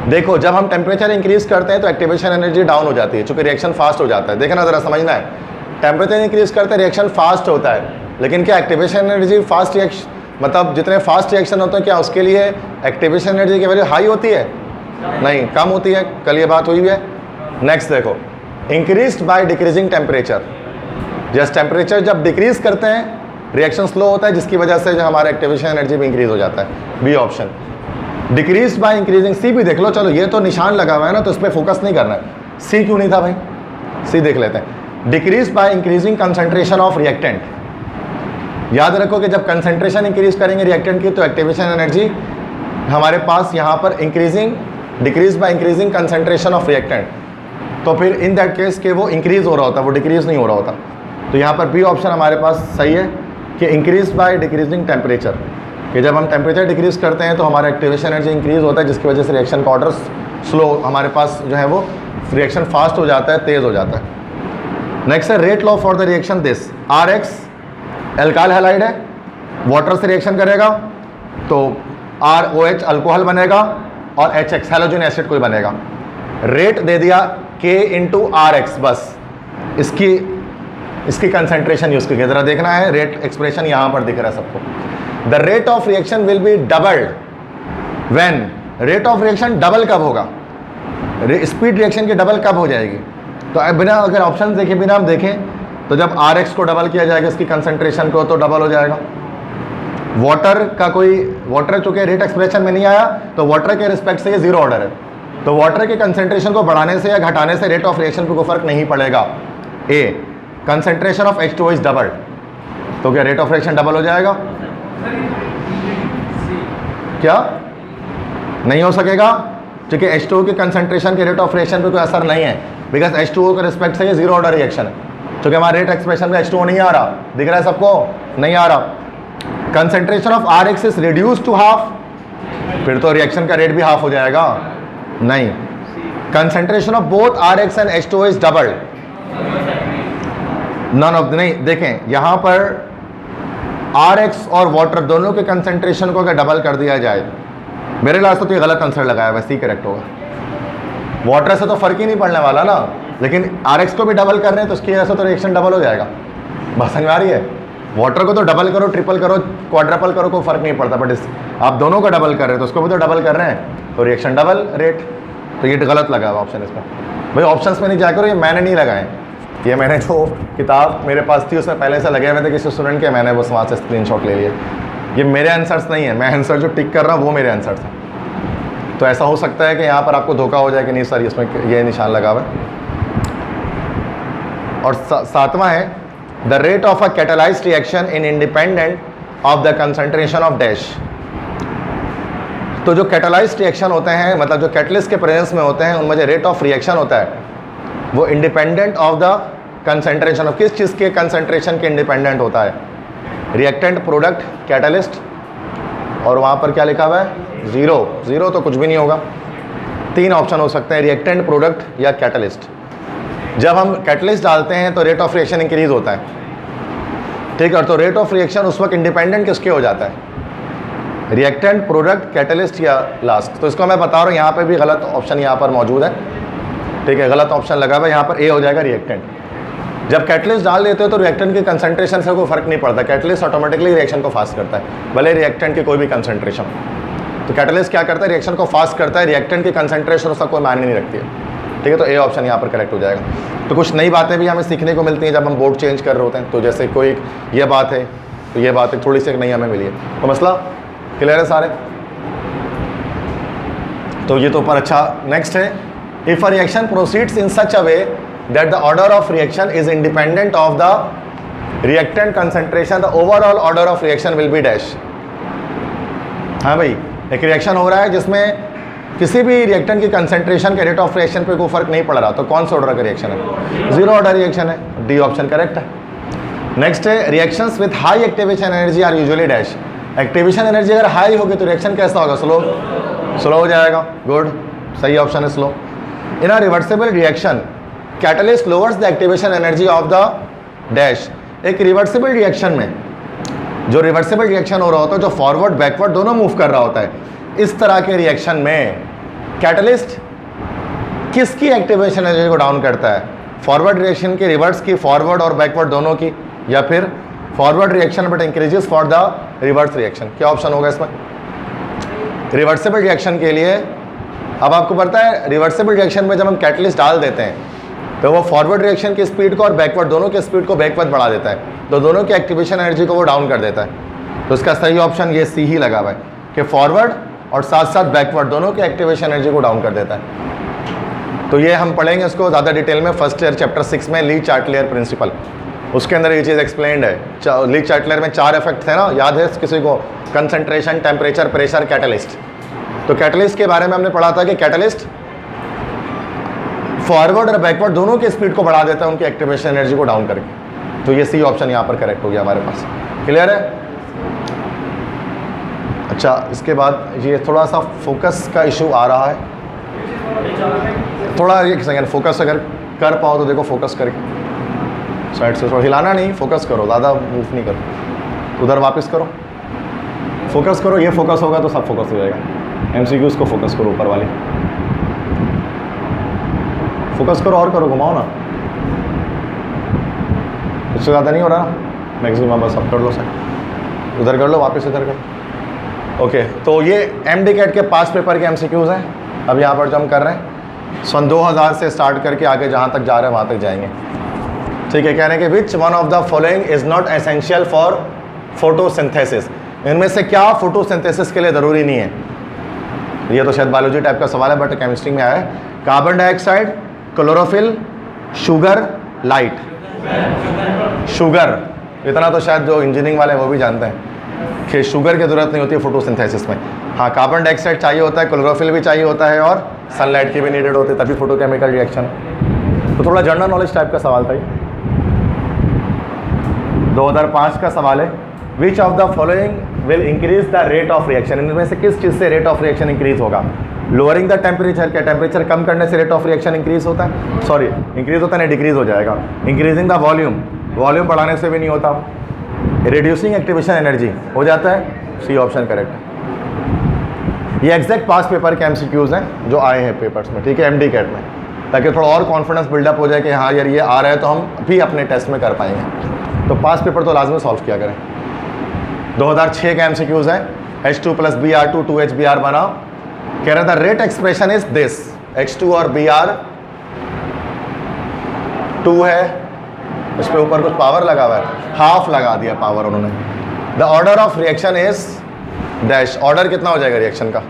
देखो, जब हम temperature increase करते हैं तो एक्टिवेशन एनर्जी डाउन हो जाती है, चूंकि रिएक्शन फास्ट हो जाता है। देखना ज़रा, समझना है, टेम्परेचर इंक्रीज करते हैं रिएक्शन फास्ट होता है, लेकिन क्या एक्टिवेशन एनर्जी फास्ट रिएक्शन, मतलब जितने फास्ट रिएक्शन होते हैं क्या उसके लिए एक्टिवेशन एनर्जी की वैल्यू हाई होती है? नहीं, कम होती है। कल ये बात हुई है। नेक्स्ट देखो, increase by decreasing temperature. Just temperature जब डिक्रीज करते हैं रिएक्शन स्लो होता है, जिसकी वजह से जो हमारा एक्टिवेशन एनर्जी भी इंक्रीज हो जाता है। B option. Decrease by increasing, C भी देख लो। चलो ये तो निशान लगा हुआ है ना, तो इस पर फोकस नहीं करना है। सी क्यों नहीं था भाई? सी देख लेते हैं। Decrease by increasing concentration of reactant. याद रखो कि जब कंसंट्रेशन इंक्रीज करेंगे रिएक्टेंट की तो एक्टिवेशन एनर्जी हमारे पास यहाँ पर increasing, decrease by increasing concentration of reactant, तो फिर इन दैट केस के वो इंक्रीज हो रहा होता, वो डिक्रीज नहीं हो रहा होता। तो यहाँ पर बी ऑप्शन हमारे पास सही है कि इंक्रीज बाय डिक्रीजिंग टेम्परेचर, कि जब हम टेम्परेचर डिक्रीज करते हैं तो हमारा एक्टिवेशन एनर्जी इंक्रीज होता है, जिसकी वजह से रिएक्शन का ऑर्डर स्लो, हमारे पास जो है वो रिएक्शन फास्ट हो जाता है, तेज़ हो जाता है। नेक्स्ट है rate law for the reaction this. RX alkyl halide है, वाटर से रिएक्शन करेगा तो ROH अल्कोहल बनेगा और HX हैलोजन एसिड कोई बनेगा। रेट दे दिया K × RX, बस इसकी कंसंट्रेशन यूज करके जरा देखना है। रेट एक्सप्रेशन यहाँ पर दिख रहा है सबको। The rate of reaction will be doubled when, rate of reaction double कब होगा? स्पीड रिएक्शन की डबल कब हो जाएगी? तो बिना अगर ऑप्शन देखे, बिना हम देखें तो जब RX को डबल किया जाएगा इसकी कंसंट्रेशन को, तो डबल हो जाएगा। वाटर चूंकि रेट एक्सप्रेशन में नहीं आया तो वाटर के रिस्पेक्ट से ये जीरो ऑर्डर है, तो वाटर के कंसंट्रेशन को बढ़ाने से या घटाने से रेट ऑफ रिएक्शन पर कोई फर्क नहीं पड़ेगा। A, concentration of H2O is double, तो क्या रेट ऑफ रिएक्शन डबल हो जाएगा? क्या नहीं हो सकेगा? क्योंकि H2O के कंसंट्रेशन के रेट ऑफ रिएक्शन पे कोई असर नहीं है, बिकॉज H2O के रिस्पेक्ट से ये जीरो ऑर्डर रिएक्शन है। क्योंकि हमारे रेट एक्सप्रेशन में H2O नहीं आ रहा, दिख रहा है सबको? नहीं आ रहा। Concentration of RX is reduce to half, फिर तो रिएक्शन का रेट भी हाफ हो जाएगा। नहीं, concentration of both RX and H2O is double, none of, नहीं देखें यहाँ पर RX और वाटर दोनों के कंसंट्रेशन को अगर डबल कर दिया जाए, मेरे लास्ट तो ये गलत आंसर लगाया, वैसे ही करेक्ट होगा। वाटर से तो फर्क ही नहीं पड़ने वाला ना, लेकिन RX को भी डबल कर रहे हैं तो उसकी वजह से तो रिएक्शन डबल हो जाएगा। बात समझ में आ रही है? वाटर को तो डबल करो, ट्रिपल करो, क्वाड्रपल करो, कोई फर्क नहीं पड़ता, बट आप दोनों को डबल कर रहे हैं तो उसको भी तो डबल कर रहे हैं, तो रिएक्शन डबल रेट, तो ये गलत लगा हुआ ऑप्शन इसमें। भाई ऑप्शंस में नहीं जाकर, ये मैंने नहीं लगाए, ये मैंने जो किताब मेरे पास थी उसमें पहले से लगे हुए थे किसी स्टूडेंट के, मैंने बस वहाँ से स्क्रीनशॉट ले लिए। ये मेरे आंसर्स नहीं है, मैं आंसर जो टिक कर रहा हूँ वो मेरे आंसर्स हैं। तो ऐसा हो सकता है कि यहाँ पर आपको धोखा हो जाए कि नहीं सर इसमें ये निशान लगा हुआ है। और 7वां है the rate of a catalysed reaction in independent of the concentration of dash. तो जो कैटालाइज्ड रिएक्शन होते हैं, मतलब जो कैटलिस्ट के प्रेजेंस में होते हैं, उनमें जो रेट ऑफ रिएक्शन होता है वो independent of the concentration of, किस चीज़ के कंसंट्रेशन के इंडिपेंडेंट होता है? रिएक्टेंट, प्रोडक्ट, कैटलिस्ट, और वहाँ पर क्या लिखा हुआ है? जीरो। जीरो तो कुछ भी नहीं होगा। तीन ऑप्शन हो सकते हैं, रिएक्टेंट, प्रोडक्ट या कैटलिस्ट। जब हम कैटलिस्ट डालते हैं तो रेट ऑफ रिएक्शन इंक्रीज होता है, ठीक है। तो रेट ऑफ रिएक्शन उस वक्त इंडिपेंडेंट किसके हो जाता है, रिएक्टेंट, प्रोडक्ट, कैटलिस्ट या लास्ट। तो इसको मैं बता रहा हूँ, यहाँ पे भी गलत ऑप्शन यहाँ पर मौजूद है, ठीक है, गलत ऑप्शन लगा हुआ है, यहाँ पर ए हो जाएगा रिएक्टेंट। जब कैटलिस्ट डाल देते हो तो रिएक्टेंट की कंसंट्रेशन से कोई फर्क नहीं पड़ता, कैटलिस्ट ऑटोमेटिकली रिएक्शन को फास्ट करता है, भले रिएक्टेंट की कोई भी कंसंट्रेशन। तो कैटलिस्ट क्या करता है, रिएक्शन को फास्ट करता है, रिएक्टेंट की कंसंट्रेशन उसका कोई मायने नहीं रखती है, ठीक है। तो ए ऑप्शन यहाँ पर करेक्ट हो जाएगा। तो कुछ नई बातें भी हमें सीखने को मिलती हैं जब हम बोर्ड चेंज कर रहे होते हैं। तो जैसे कोई ये बात है, तो ये बात है थोड़ी सी नई हमें मिली है। तो मसला क्लियर है सारे। तो ये तो ऊपर अच्छा। नेक्स्ट है, if a reaction proceeds in such a way that the order of reaction is independent of the reactant concentration, the overall order of reaction will be dash. हाँ भाई, एक रिएक्शन हो रहा है जिसमें किसी भी रिएक्टेंट की कंसंट्रेशन के रेट ऑफ रिएक्शन पे कोई फर्क नहीं पड़ रहा, तो कौन सा ऑर्डर का रिएक्शन है, जीरो ऑर्डर रिएक्शन है, डी ऑप्शन करेक्ट है। नेक्स्ट है, reactions with high activation energy are usually dash. Activation energy अगर हाई होगी तो रिएक्शन कैसा होगा, स्लो हो जाएगा, गुड, सही ऑप्शन है slow. In a reversible reaction catalyst lowers the activation energy of the dash. एक रिवर्सिबल रिएक्शन में, जो रिवर्सिबल रिएक्शन हो रहा होता है, जो फॉरवर्ड बैकवर्ड दोनों मूव कर रहा होता है, इस तरह के रिएक्शन में कैटलिस्ट किसकी एक्टिवेशन एनर्जी को डाउन करता है, फॉरवर्ड रिएक्शन की, रिवर्स की, फॉरवर्ड और बैकवर्ड दोनों की, या फिर forward reaction but increases for the reverse reaction. क्या ऑप्शन होगा इसमें, रिवर्सिबल रिएक्शन के लिए। अब आपको पता है रिवर्सिबल रिएक्शन में जब हम कैटलिस्ट डाल देते हैं तो वो फॉरवर्ड रिएक्शन की स्पीड को और बैकवर्ड दोनों की स्पीड को बैकवर्ड बढ़ा देता है, तो दोनों की एक्टिवेशन एनर्जी को वो डाउन कर देता है। तो इसका सही ऑप्शन ये सी ही लगा हुआ है कि फॉरवर्ड और साथ साथ बैकवर्ड दोनों की एक्टिवेशन एनर्जी को डाउन कर देता है। तो ये हम पढ़ेंगे इसको ज़्यादा डिटेल में फर्स्ट ईयर चैप्टर 6 में, ली चार्टलियर प्रिंसिपल, उसके अंदर ये चीज़ एक्सप्लेन्ड है। ली चार्टलियर में 4 इफेक्ट थे ना, याद है किसी को, कंसंट्रेशन, टेम्परेचर, प्रेशर, कैटलिस्ट। तो कैटलिस्ट के बारे में हमने पढ़ा था कि कैटलिस्ट फॉरवर्ड और बैकवर्ड दोनों की स्पीड को बढ़ा देता है उनकी एक्टिवेशन एनर्जी को डाउन करके। तो ये सी ऑप्शन यहाँ पर करेक्ट हो गया हमारे पास, क्लियर है। अच्छा, इसके बाद ये थोड़ा सा फोकस का इशू आ रहा है, थोड़ा एक सेकेंड फोकस अगर कर पाओ तो देखो, फोकस करके साइड से थोड़ा हिलाना नहीं, फोकस करो, ज़्यादा मूव नहीं करो, उधर वापस करो, फोकस करो, ये फोकस होगा तो सब फोकस हो जाएगा। एमसीक्यूज को फोकस करो, ऊपर वाले फोकस करो, और करो, घुमाओ ना, इससे ज़्यादा नहीं हो रहा ना, मैक्सिमम बस अब कर लो सर, उधर कर लो, वापस इधर करो। ओके, तो ये एमडी कैट के पास पेपर के एमसीक्यूज हैं। अब यहाँ पर जो हम कर रहे हैं सन 2000 से स्टार्ट करके आगे जहाँ तक जा रहे हैं वहाँ तक जाएंगे, ठीक है। कह रहे हैं कि which one of the following is not essential for photosynthesis. इनमें से क्या फोटोसिंथेसिस के लिए ज़रूरी नहीं है। ये तो शायद बायोलॉजी टाइप का सवाल है बट केमिस्ट्री में आया है। Carbon dioxide, chlorophyll, sugar, light. Sugar, इतना तो शायद जो इंजीनियरिंग वाले हैं वो भी जानते हैं कि शुगर की ज़रूरत नहीं होती है फोटोसिंथेसिस में। हाँ, कार्बन डाइऑक्साइड चाहिए होता है, क्लोरोफिल भी चाहिए होता है और सनलाइट की भी नीडेड होती है, तभी फोटोकेमिकल रिएक्शन। तो थोड़ा जनरल नॉलेज टाइप का सवाल था ये, 2005 का सवाल है। Which of the following will increase the rate of reaction. इनमें से किस चीज़ से रेट ऑफ रिएक्शन इंक्रीज होगा। लोअरिंग द टेम्परेचर, क्या टेम्परेचर कम करने से रेट ऑफ रिएक्शन इंक्रीज होता है, सॉरी इंक्रीज होता है नहीं, डिक्रीज हो जाएगा। इंक्रीजिंग द वॉल्यूम, वॉल्यूम बढ़ाने से भी नहीं होता। रिड्यूसिंग एक्टिवेशन एनर्जी हो जाता है, सी ऑप्शन करेक्ट है। ये एग्जैक्ट पास पेपर के एमसीक्यूज हैं जो आए हैं पेपर्स में, ठीक है, एमडी कैट में, ताकि थोड़ा और कॉन्फिडेंस बिल्डअप हो जाए कि हाँ यार ये आ रहा है तो हम भी अपने टेस्ट में कर पाएंगे। तो पास पेपर तो लाजमी सॉल्व किया करें। 2006 के एमसीक्यूज हैं। H2 + Br2 2HBr बना। कह रहा था rate expression is this, H2 और Br 2 है, इस पे ऊपर कुछ पावर लगा हुआ है, हाफ लगा दिया पावर उन्होंने। The order of reaction is dash. Order कितना हो जाएगा रिएक्शन का,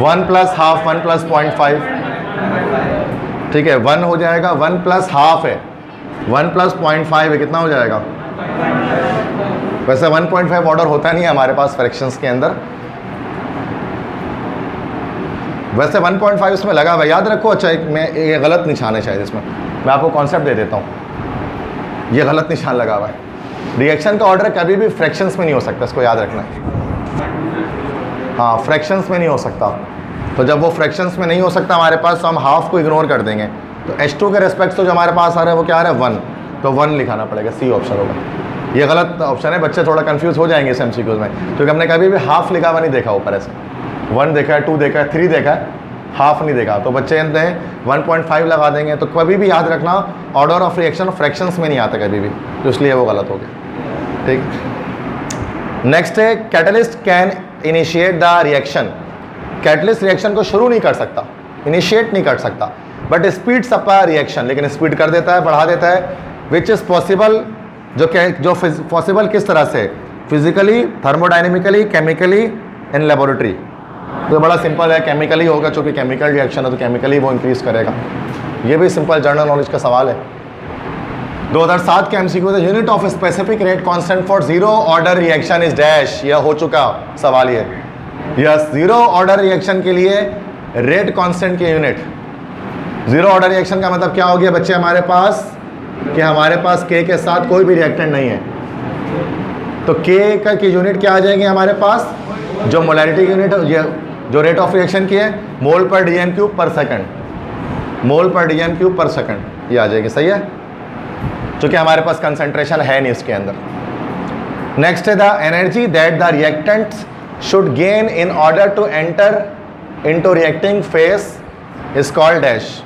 1 + हाफ, 1 + 0.5, ठीक है, 1 हो जाएगा, 1 + हाफ है, 1 + 0.5 है, कितना हो जाएगा। वैसे 1.5 ऑर्डर होता नहीं है हमारे पास फ्रैक्शंस के अंदर, वैसे 1.5 उसमें लगा हुआ, याद रखो। अच्छा, मैं ये गलत निशान है शायद इसमें, मैं आपको कॉन्सेप्ट दे देता हूँ। ये गलत निशान लगा हुआ है। रिएक्शन का ऑर्डर कभी भी फ्रैक्शंस में नहीं हो सकता, इसको याद रखना है। हाँ, फ्रैक्शंस में नहीं हो सकता। तो जब वो फ्रैक्शंस में नहीं हो सकता हमारे पास, तो हम हाफ को इग्नोर कर देंगे। तो H2 के रेस्पेक्ट तो जो हमारे पास आ रहा है वो क्या आ रहा है, 1, तो 1 लिखाना पड़ेगा, सी ऑप्शन होगा। ये गलत ऑप्शन है, बच्चे थोड़ा कंफ्यूज हो जाएंगे इस MCQs में, क्योंकि हमने कभी भी हाफ लिखा हुआ नहीं देखा ऊपर ऐसे। 1 देखा है, 2 देखा है, 3 देखा है, हाफ नहीं देखा। तो बच्चे कहते हैं 1.5 लगा देंगे। तो कभी भी याद रखना, ऑर्डर ऑफ रिएक्शन फ्रैक्शंस में नहीं आता कभी भी, तो इसलिए वो गलत हो गया। ठीक, नेक्स्ट है catalyst can initiate the reaction. Catalyst reaction को शुरू नहीं कर सकता, इनिशिएट नहीं कर सकता, but speeds up a reaction, लेकिन स्पीड कर देता है, बढ़ा देता है। विच इज़ पॉसिबल, जो पॉसिबल किस तरह से, physically, thermodynamically, chemically, in laboratory. तो बड़ा सिंपल है, केमिकली होगा, चूँकि केमिकल रिएक्शन है तो केमिकली वो इंक्रीज करेगा। ये भी सिंपल जनरल नॉलेज का सवाल है। 2007 के MCQ the unit of specific rate constant for zero order reaction is dash. यह हो चुका सवाल ये। यस, जीरो ऑर्डर रिएक्शन के लिए रेट कांस्टेंट की यूनिट, जीरो ऑर्डर रिएक्शन का मतलब क्या हो गया बच्चे हमारे पास, कि हमारे पास K के साथ कोई भी रिएक्टेंट नहीं है, तो K का की यूनिट क्या आ जाएगी हमारे पास, जो मोलैरिटी की यूनिट है, जो रेट ऑफ रिएक्शन की है, मोल पर DM³ पर सेकंड, मोल पर DM³ पर सेकंड, ये आ जाएगी। सही है, क्योंकि हमारे पास कंसंट्रेशन है नहीं इसके अंदर। नेक्स्ट है the energy that the reactants should gain in order to enter into reacting phase is called dash.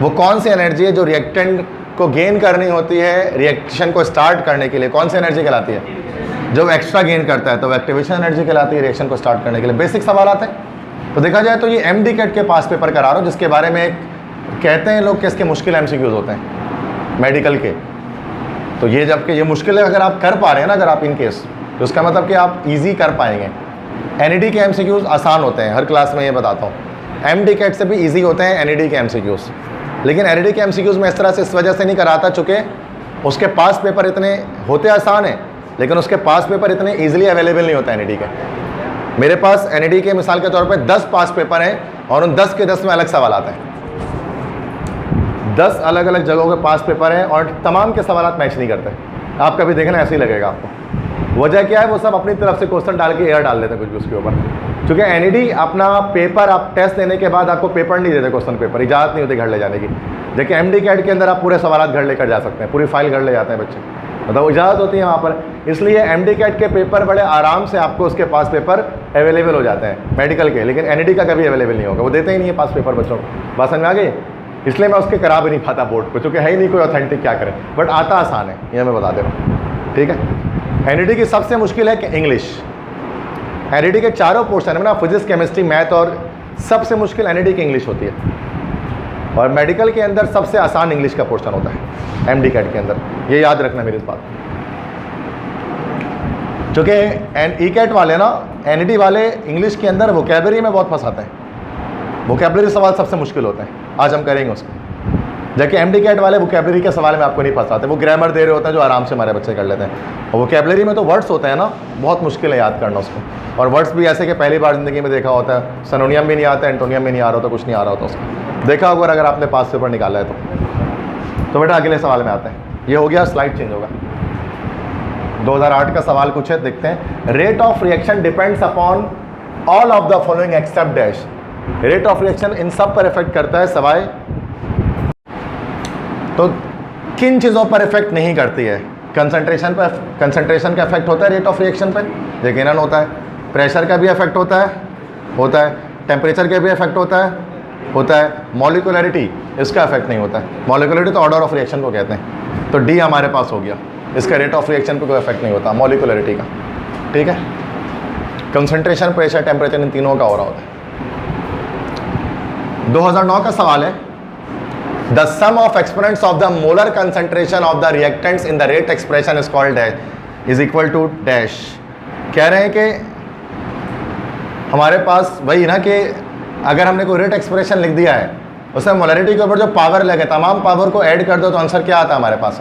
वो कौन सी एनर्जी है जो रिएक्टेंट को गेन करनी होती है रिएक्शन को स्टार्ट करने के लिए, कौन सी एनर्जी कहलाती है, जब एक्स्ट्रा गेन करता है तो एक्टिवेशन एनर्जी कहलाती है रिएक्शन को स्टार्ट करने के लिए। बेसिक सवाल आते हैं। तो देखा जाए तो ये MD-CAT के पास पेपर करा रहा हूँ, जिसके बारे में कहते हैं लोग कि इसके मुश्किल MCQs होते हैं मेडिकल के। तो ये जबकि ये मुश्किल है, अगर आप कर पा रहे हैं ना, अगर आप इन केस, तो उसका मतलब कि आप इजी कर पाएंगे। NED के MCQs आसान होते हैं, हर क्लास में ये बताता हूँ। MD-CAT से भी ईजी होते हैं NED के MCQs, लेकिन NED के MCQs में इस तरह से इस वजह से नहीं कराता, चूँकि उसके पास पेपर इतने होते आसान हैं, लेकिन उसके पास पेपर इतने इजीली अवेलेबल नहीं होता है NED के। मेरे पास NED के मिसाल के तौर पे 10 पास पेपर हैं और उन 10 के 10 में अलग सवाल आते हैं। 10 अलग अलग जगहों के पास पेपर हैं और तमाम के सवाल मैच नहीं करते। आप कभी देखना ऐसे ही लगेगा आपको। वजह क्या है, वो सब अपनी तरफ से क्वेश्चन डाल के एयर डाल देते हैं कुछ भी उसके ऊपर। क्योंकि NED अपना पेपर, आप टेस्ट देने के बाद आपको पेपर नहीं देते, क्वेश्चन पेपर, इजाज़त नहीं होती घर ले जाने की। देखिए MD-CAT के अंदर आप पूरे सवाल घर लेकर जा सकते हैं, पूरी फाइल घर ले जाते हैं बच्चे, मतलब इजाज़त होती है वहाँ पर। इसलिए MD-CAT के पेपर बड़े आराम से आपको उसके पास पेपर अवेलेबल हो जाते हैं मेडिकल के, लेकिन NED का कभी अवेलेबल नहीं होगा, वो देते ही नहीं है पास पेपर बच्चों को। बात समझ में आ गई? इसलिए मैं उसके करा भी नहीं पाता बोर्ड पर, क्योंकि है ही नहीं कोई ऑथेंटिक, क्या करें। बट आता आसान है, ये मैं बता दे रहा हूँ। ठीक है, NED की सबसे मुश्किल है कि इंग्लिश। NED के चारों पोर्शन है ना, फिजिक्स, केमिस्ट्री, मैथ, और सबसे मुश्किल NED की इंग्लिश होती है। और मेडिकल के अंदर सबसे आसान इंग्लिश का पोर्शन होता है MD-CAT के अंदर, ये याद रखना मेरी इस बात। क्योंकि E-CAT वाले ना, NED वाले इंग्लिश के अंदर वोकैबलरी में बहुत फंसाते हैं। वोकैबलरी सवाल सबसे मुश्किल होते हैं, आज हम करेंगे उसको। जबकि MD-CAT वाले वोकैबलरी के सवाल में आपको नहीं फंसाते, वो ग्रामर दे रहे होते हैं जो आराम से हमारे बच्चे कर लेते हैं। और वोकैबलरी में तो वर्ड्स होते हैं ना, बहुत मुश्किल है याद करना उसको। और वर्ड्स भी ऐसे कि पहली बार ज़िंदगी में देखा होता है, सिनोनियम भी नहीं आता, एंटोनियम भी नहीं आ रहा होता, कुछ नहीं आ रहा होता उसको। देखा होगा अगर आपने पास पेपर निकाला है तो बेटा अगले सवाल में आते हैं। ये हो गया, स्लाइड चेंज होगा। 2008 का सवाल कुछ है, देखते हैं। Rate of reaction depends upon all of the following except dash. Rate of reaction इन सब पर इफेक्ट करता है सवाए, तो किन चीज़ों पर इफेक्ट नहीं करती है? कंसंट्रेशन पर, कंसंट्रेशन का इफेक्ट होता है रेट ऑफ रिएक्शन पर, यकीनन होता है। प्रेशर का भी इफेक्ट होता है। टेम्परेचर का भी इफेक्ट होता है। मॉलिक्यूलरिटी, इसका इफेक्ट नहीं होता है। मॉलिक्यूलरिटी तो ऑर्डर ऑफ रिएक्शन को कहते हैं, तो डी हमारे पास हो गया। इसका रेट ऑफ रिएक्शन पे कोई इफेक्ट नहीं होता मॉलिक्यूलरिटी का। ठीक है, कंसंट्रेशन, प्रेशर, टेम्परेचर, इन तीनों का हो रहा होता है। 2009 का सवाल है, the sum of exponents of the molar concentration of the reactants in the rate expression is called dash is equal to dash. कह रहे हैं कि हमारे पास वही ना, कि अगर हमने कोई रेट एक्सप्रेशन लिख दिया है, उसमें मोलरिटी के ऊपर जो पावर लगे, तमाम पावर को ऐड कर दो तो आंसर क्या आता है हमारे पास?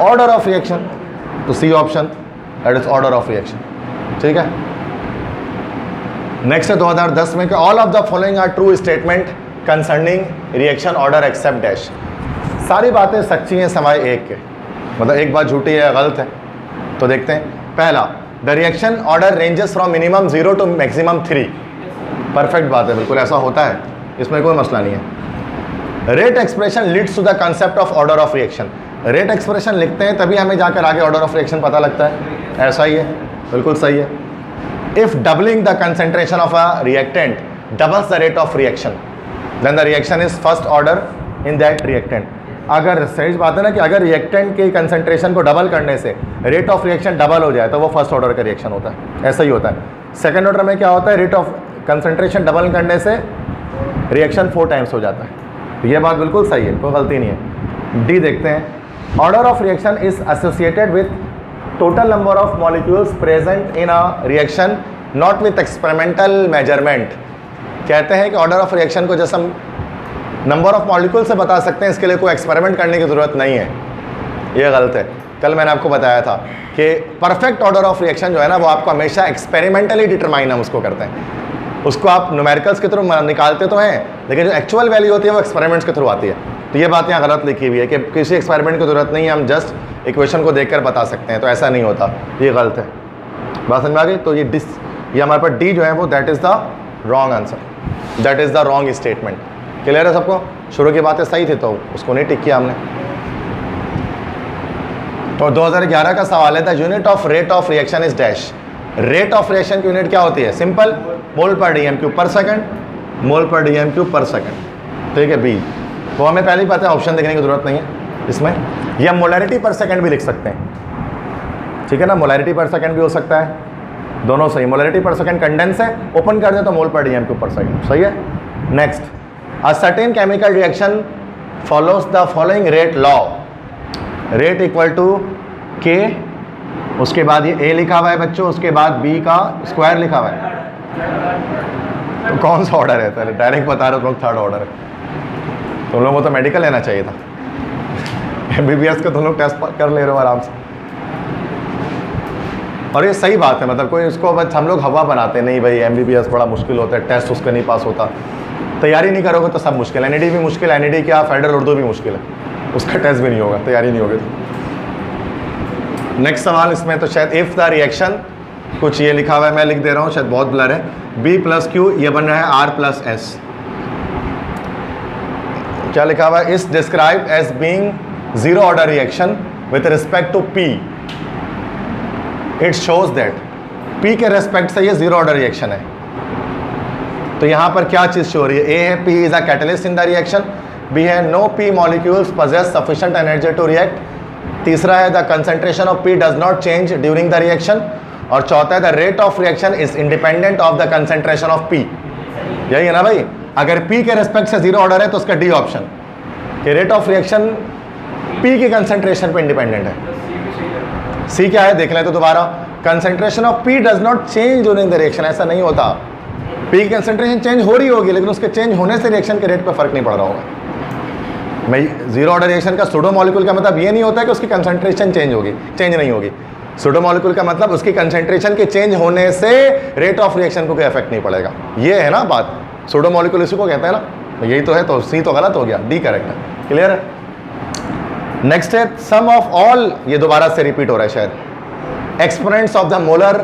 Order of reaction. तो C option, that is order of reaction. ठीक है, नेक्स्ट है 2010 में कि all of the following are true statement concerning reaction order except dash. सारी बातें सच्ची हैं सिवाय एक के, मतलब एक बात झूठी है या गलत है। तो देखते हैं। पहला, the reaction order ranges from minimum 0 to maximum 3। Perfect बात है, बिल्कुल ऐसा होता है, इसमें कोई मसला नहीं है। Rate expression leads to the concept of order of reaction. Rate expression लिखते हैं तभी हमें जाकर आगे ऑर्डर ऑफ रिएक्शन पता लगता है, ऐसा ही है, बिल्कुल सही है। If doubling the concentration of a reactant doubles the rate of reaction then the reaction is first order in that reactant. अगर सही बात है ना कि अगर रिएक्टेंट के कंसेंट्रेशन को डबल करने से रेट ऑफ रिएक्शन डबल हो जाए तो वो फर्स्ट ऑर्डर का रिएक्शन होता है, ऐसा ही होता है। सेकेंड ऑर्डर में क्या होता है, रेट ऑफ कंसेंट्रेशन डबल करने से रिएक्शन 4 टाइम्स हो जाता है। तो ये बात बिल्कुल सही है, कोई गलती नहीं है। डी देखते हैं। Order of reaction is associated with total number of molecules present in a reaction not with experimental measurement. कहते हैं कि ऑर्डर ऑफ रिएक्शन को जैसे हम नंबर ऑफ मॉलिक्यूल से बता सकते हैं, इसके लिए कोई एक्सपेरिमेंट करने की ज़रूरत नहीं है, ये गलत है। कल मैंने आपको बताया था कि परफेक्ट ऑर्डर ऑफ रिएक्शन जो है ना वो आपको हमेशा एक्सपेरिमेंटली डिटरमाइन हम उसको करते हैं। उसको आप न्यूमेरिकल्स के थ्रू निकालते तो हैं, लेकिन जो एक्चुअल वैल्यू होती है वो एक्सपेरिमेंट्स के थ्रू आती है। तो ये बात यहाँ गलत लिखी हुई है कि किसी एक्सपेरिमेंट की ज़रूरत नहीं है, हम जस्ट इक्वेशन को देखकर बता सकते हैं, तो ऐसा नहीं होता, ये गलत है। बात समझ में आ गई? तो ये हमारे पास डी जो है वो that is the wrong answer, that is the wrong statement. Clear है सबको? शुरू की बातें सही थी तो उसको नहीं टिक किया हमने। तो 2011 का सवाल है, the unit of rate of reaction is dash. Rate of reaction की यूनिट क्या होती है? सिंपल, मोल पर डीएम क्यूब पर सेकंड, मोल पर डीएम क्यूब पर सेकंड। ठीक है, बी। तो हमें पहले ही पता है, ऑप्शन देखने की जरूरत नहीं है इसमें। या मोलैरिटी पर सेकंड भी लिख सकते हैं, ठीक है ना, मोलैरिटी पर सेकंड भी हो सकता है, दोनों सही। मोलैरिटी पर सेकंड कंडेंस है, ओपन कर दे तो मोल पर डीएम क्यूब पर सेकंड, सही है। Next, a certain chemical reaction follows the following rate law. Rate equal to K, उसके बाद ये ए लिखा हुआ है बच्चों, उसके बाद बी का स्क्वायर लिखा हुआ है। तो कौन सा ऑर्डर है? पहले डायरेक्ट बता रहे हो, थर्ड ऑर्डर है। तुम लोगों को तो मेडिकल लेना चाहिए था, एमबीबीएस का तुम लोग टेस्ट कर ले रहे हो आराम से। और ये सही बात है, मतलब कोई इसको बस हम लोग हवा बनाते नहीं भाई, एमबीबीएस बड़ा मुश्किल होता है, टेस्ट उसका नहीं पास होता, तैयारी नहीं करोगे तो सब मुश्किल। एनईडी भी मुश्किल, एनईडी क्या फेडरल उर्दू भी मुश्किल है, उसका टेस्ट भी नहीं होगा, तैयारी नहीं होगी तो। नेक्स्ट सवाल इसमें तो शायद इफ़ द रिएक्शन, कुछ ये लिखा हुआ है, मैं लिख दे रहा हूँ, शायद बहुत ब्लर है। बी प्लस क्यू, ये बन रहा है आर प्लस एस। क्या लिखा हुआ है? Is described as being zero order reaction with respect to P. It shows that P के रेस्पेक्ट से ये जीरो ऑर्डर रिएक्शन है। तो यहाँ पर क्या चीज़ शो हो रही है? ए है P is a catalyst in the reaction, B है no P molecules possess sufficient energy to react, तीसरा है the concentration of P does not change during the reaction, और चौथा है the rate of reaction is independent of the concentration of P. यही है ना भाई? अगर पी के रेस्पेक्ट से जीरो ऑर्डर है तो उसका डी ऑप्शन कि रेट ऑफ रिएक्शन पी के कंसंट्रेशन पे इंडिपेंडेंट है। सी क्या है देख लें तो दोबारा, concentration of P does not change during the reaction, ऐसा नहीं होता। पी की कंसंट्रेशन चेंज हो रही होगी लेकिन उसके चेंज होने से रिएक्शन के रेट पे फर्क नहीं पड़ रहा होगा। मैं जीरो ऑर्डर रिएक्शन का सूडो मॉलिक्यूल का मतलब ये नहीं होता है कि उसकी कंसंट्रेशन चेंज होगी, चेंज नहीं होगी। सूडो मॉलिक्यूल का मतलब उसकी कंसंट्रेशन के चेंज होने से रेट ऑफ रिएक्शन को कोई इफेक्ट नहीं पड़ेगा। ये है ना बात, सूडो मॉलिक्यूल इसी को कहते हैं ना, यही तो है। तो सी तो गलत हो गया, डी करेक्ट है। क्लियर है? नेक्स्ट है सम ऑफ ऑल, ये दोबारा से रिपीट हो रहा है शायद, exponents of the molar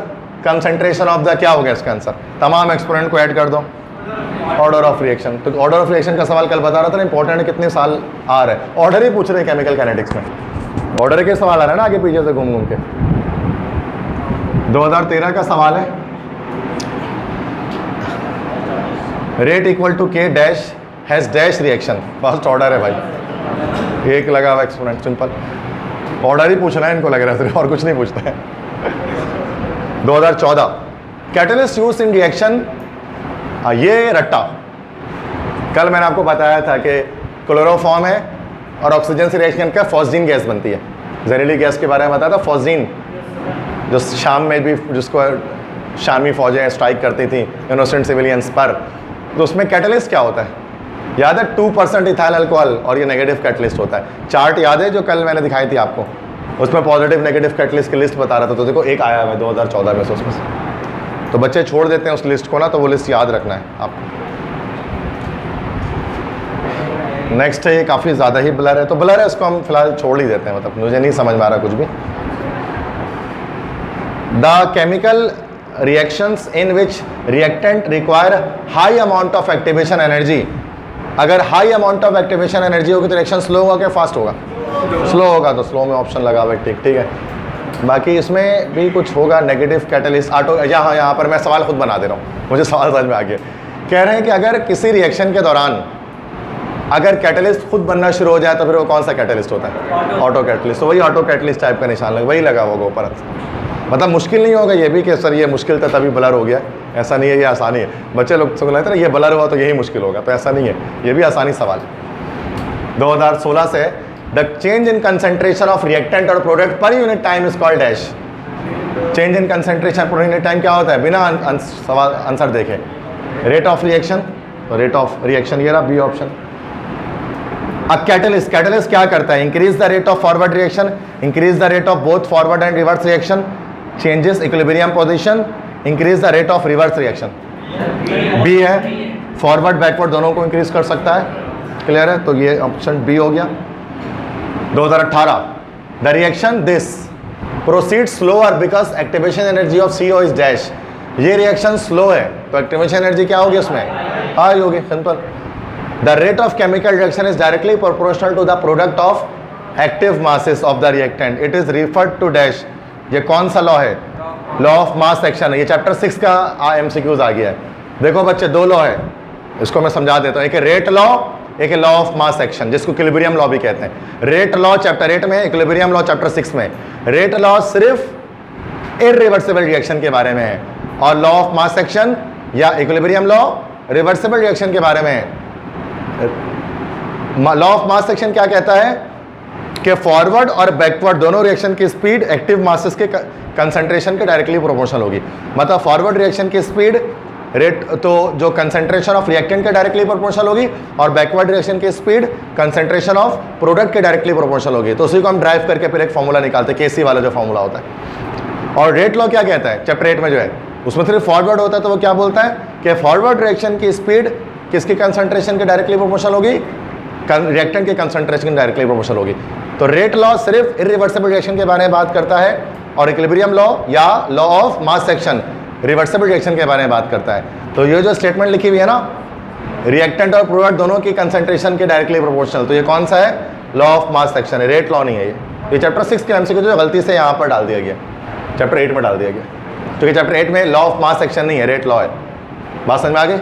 concentration of the, क्या हो गया इसका आंसर? तमाम एक्सपोनेंट को ऐड कर दो, ऑर्डर ऑफ रिएक्शन। तो ऑर्डर ऑफ रिएक्शन का सवाल कल बता रहा था ना, इंपॉर्टेंट है, कितने साल आ रहे हैं, ऑर्डर ही पूछ रहे हैं केमिकल काइनेटिक्स में, ऑर्डर के सवाल आ रहा है ना आगे पीछे से घूम घूम के। 2013 का सवाल है, रेट इक्वल टू के dash has dash reaction, first order है भाई, एक लगा हुआ एक्सपोनेंट, सिंपल ऑर्डर ही पूछ रहा है इनको, लग रहा है और कुछ नहीं पूछता है। 2014 कैटलिस्ट यूज इन रिएक्शन, ये रट्टा कल मैंने आपको बताया था कि क्लोरोफॉर्म है और ऑक्सीजन से रिएक्शन का फॉस्जीन गैस बनती है। जहरीली गैस के बारे में बताया था, फॉस्जीन, जो शाम में भी जिसको शामी फौजें स्ट्राइक करती थी इनोसेंट सिविलियंस पर, तो उसमें कैटलिस्ट क्या होता है याद है? 2% इथाइल अल्कोहल, और ये नेगेटिव कैटलिस्ट होता है। चार्ट याद है जो कल मैंने दिखाई थी आपको, उसमें पॉजिटिव नेगेटिव कैटलिस्ट की लिस्ट बता रहा था। तो देखो एक आया हुआ है 2014 में से, उसमें से तो बच्चे छोड़ देते हैं उस लिस्ट को ना, तो वो लिस्ट याद रखना है आपको। नेक्स्ट है, ये काफ़ी ज़्यादा ही ब्लर है, तो ब्लर है इसको हम फिलहाल छोड़ ही देते हैं, मतलब मुझे नहीं समझ में आ रहा कुछ भी। The chemical reactions in which reactant require high amount of activation energy. अगर high amount of activation energy होगी तो रिएक्शन स्लो होगा क्या फास्ट होगा? स्लो होगा, तो स्लो में ऑप्शन लगा हुआ है, ठीक है। बाकी इसमें भी कुछ होगा, नेगेटिव कैटलिस्ट ऑटो। यहाँ पर मैं सवाल खुद बना दे रहा हूँ, मुझे सवाल समझ में आ गया। कह रहे हैं कि अगर किसी रिएक्शन के दौरान अगर कैटलिस्ट खुद बनना शुरू हो जाए तो फिर वो कौन सा कैटलिस्ट होता है? Auto catalyst. तो वही ऑटो कैटलिस्ट टाइप का निशान लगा, वही लगा होगा ऊपर। मतलब मुश्किल नहीं होगा ये भी कि सर ये मुश्किल था तभी ब्लर हो गया, ऐसा नहीं है, ये आसानी है। बच्चे लोग समझ लेते हैं ये ब्लर हुआ तो यही मुश्किल होगा, तो ऐसा नहीं है, ये भी आसानी सवाल है। 2016 से the change in concentration of reactant और product per unit time is called dash. Change in concentration per unit time क्या होता है? बिना सवाल आंसर देखे रेट ऑफ रिएक्शन, तो रेट ऑफ रिएक्शन ये रहा बी ऑप्शन। अब कैटलिस्ट, कैटलिस्ट क्या करता है? Increase the rate of forward reaction, increase the rate of both forward and reverse reaction, changes equilibrium position, increase the rate of reverse reaction. B है, forward backward दोनों को increase कर सकता है। क्लियर है? तो ये ऑप्शन बी हो गया। 2018 the reaction this proceed slower because activation energy of CO is dash. ये रिएक्शन स्लो है तो एक्टिवेशन एनर्जी क्या होगी उसमें? हाई होगी, simple. The rate of chemical reaction is directly proportional to the product of active masses of the reactant, it is referred to dash. ये कौन सा लॉ है? लॉ ऑफ मास एक्शन है। ये चैप्टर 6 का MCQs आ गया है। देखो बच्चे, दो लॉ है, इसको मैं समझा देता हूँ। एक है रेट लॉ, एक है लॉ ऑफ मास एक्शन, जिसको इक्विलिब्रियम लॉ भी कहते हैं। रेट लॉ चैप्टर 8 में, इक्विलिब्रियम लॉ चैप्टर 6 में। रेट लॉ सिर्फ इर्रिवर्सिबल रिएक्शन के बारे में है, और लॉ ऑफ मास एक्शन या इक्विलिब्रियम लॉ रिवर्सिबल रिएक्शन के बारे में है। लॉ ऑफ मास एक्शन क्या कहता है कि फॉरवर्ड और बैकवर्ड दोनों रिएक्शन की स्पीड एक्टिव मासेस के कंसंट्रेशन के डायरेक्टली प्रोपोर्शनल होगी। मतलब फॉरवर्ड रिएक्शन की स्पीड रेट तो जो कंसंट्रेशन ऑफ रिएक्टेंट के डायरेक्टली प्रोपोर्शनल होगी, और बैकवर्ड रिएक्शन की स्पीड कंसंट्रेशन ऑफ प्रोडक्ट के डायरेक्टली प्रोपोर्शनल होगी। तो उसी को हम ड्राइव करके फिर एक फॉर्मूला निकालते हैं, केसी वाला जो फॉर्मूला होता है। और रेट लॉ क्या कहता है? चैप्टर 8 में जो है उसमें सिर्फ फॉरवर्ड होता है, तो वो क्या बोलता है कि फॉरवर्ड रिएक्शन की स्पीड किसकी कंसंट्रेशन के डायरेक्टली प्रोपोर्शनल होगी? रिएक्टेंट के कंसंट्रेशन डायरेक्टली प्रोपोर्शनल होगी। तो रेट लॉ सिर्फ इरिवर्सिबल रिएक्शन के बारे में बात करता है, और इक्विलिब्रियम लॉ या law of mass action reversible reaction के बारे में बात करता है। तो ये जो स्टेटमेंट लिखी हुई है ना, रिएक्टेंट और प्रोडक्ट दोनों की कंसंट्रेशन के डायरेक्टली प्रोपोर्शनल, तो ये कौन सा है? लॉ ऑफ मास एक्शन है, रेट लॉ नहीं है। ये चैप्टर 6 के MCQ जो गलती से यहाँ पर डाल दिया गया, चैप्टर 8 में डाल दिया गया, क्योंकि चैप्टर 8 में लॉ ऑफ मास एक्शन नहीं है, रेट लॉ है। बात समझ में आ गई?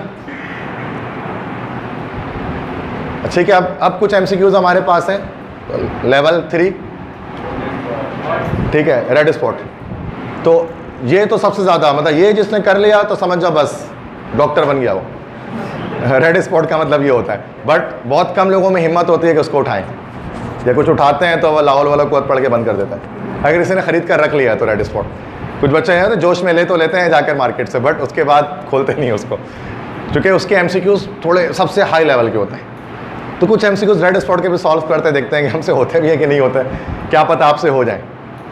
ठीक है, अब कुछ MCQs हमारे पास हैं लेवल 3, ठीक है, रेड स्पॉट। तो ये तो सबसे ज़्यादा, मतलब ये जिसने कर लिया तो समझ जाओ बस डॉक्टर बन गया वो। रेड स्पॉट का मतलब ये होता है, बट बहुत कम लोगों में हिम्मत होती है कि उसको उठाएं, या कुछ उठाते हैं तो वह लाहौल वाला को पढ़ के बंद कर देता है। अगर किसी ने खरीद कर रख लिया है तो रेड स्पॉट। कुछ बच्चे हैं तो जोश में ले तो लेते हैं जाकर मार्केट से, बट उसके बाद खोलते नहीं उसको, क्योंकि उसके MCQs थोड़े सबसे हाई लेवल के होते हैं। तो कुछ MCQs रेड स्पॉट के भी सॉल्व करते देखते हैं कि हमसे होते भी है कि नहीं होते, क्या पता आपसे हो जाए।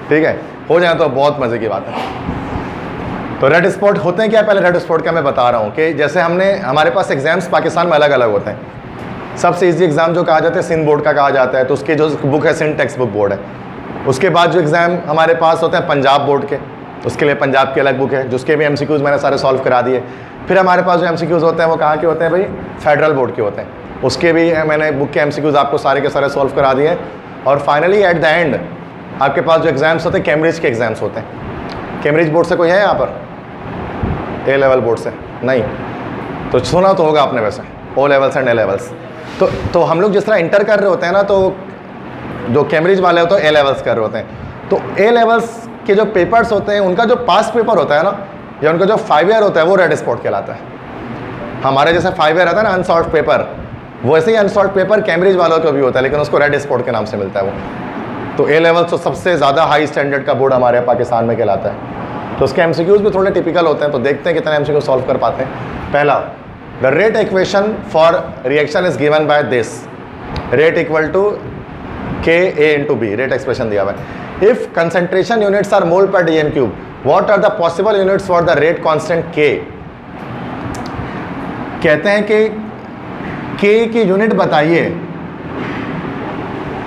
ठीक है, हो जाए तो बहुत मज़े की बात है। तो रेड स्पॉट होते हैं क्या? पहले रेड स्पॉट का मैं बता रहा हूँ कि जैसे हमारे पास एग्जाम्स पाकिस्तान में अलग अलग होते हैं। सबसे ईजी एग्ज़ाम जो कहा जाता है सिंध बोर्ड का कहा जाता है, तो उसकी जो बुक है सिंध टेक्स्ट बुक बोर्ड है। उसके बाद जो एग्ज़ाम हमारे पास होते हैं पंजाब बोर्ड के, उसके लिए पंजाब की अलग बुक है, जिसके भी MCQs मैंने सारे सॉल्व करा दिए। फिर हमारे पास जो MCQs होते हैं वो कहाँ के होते हैं भाई? फेडरल बोर्ड के होते हैं, उसके भी मैंने बुक के MCQs आपको सारे के सारे सॉल्व करा दिए। और फाइनली एट द एंड आपके पास जो एग्ज़ाम्स होते हैं कैम्ब्रिज के एग्ज़ाम्स होते हैं। कैम्ब्रिज बोर्ड से कोई है यहाँ पर? A लेवल बोर्ड से नहीं, तो सुना तो होगा आपने वैसे, O levels and A levels. तो हम लोग जिस तरह इंटर कर रहे होते हैं ना, तो जो कैम्ब्रिज वाले होते हैं A लेवल्स कर रहे होते हैं। तो A लेवल्स के जो पेपर्स होते हैं उनका जो पास पेपर होता है ना, या उनका जो 5 ईयर होता है वो रेड स्पॉट कहलाता है। हमारे जैसे 5 ईयर आता है ना अनसॉल्व पेपर, वैसे ही अनसॉल्व पेपर कैम्ब्रिज वालों को भी होता है, लेकिन उसको रेड स्पॉट के नाम से मिलता है वो। तो A लेवल्स तो सबसे ज़्यादा हाई स्टैंडर्ड का बोर्ड हमारे पाकिस्तान में कहलाता है। तो उसके MCQs भी थोड़े टिपिकल होते हैं, तो देखते हैं कितने MCQ सॉल्व कर पाते हैं। पहला, the rate equation for reaction is given by this, rate equal to KA/B, rate expression दिया हुआ है। If concentration units are mole per DM cube, what are the possible units for the rate constant K? कहते हैं कि K की unit बताइए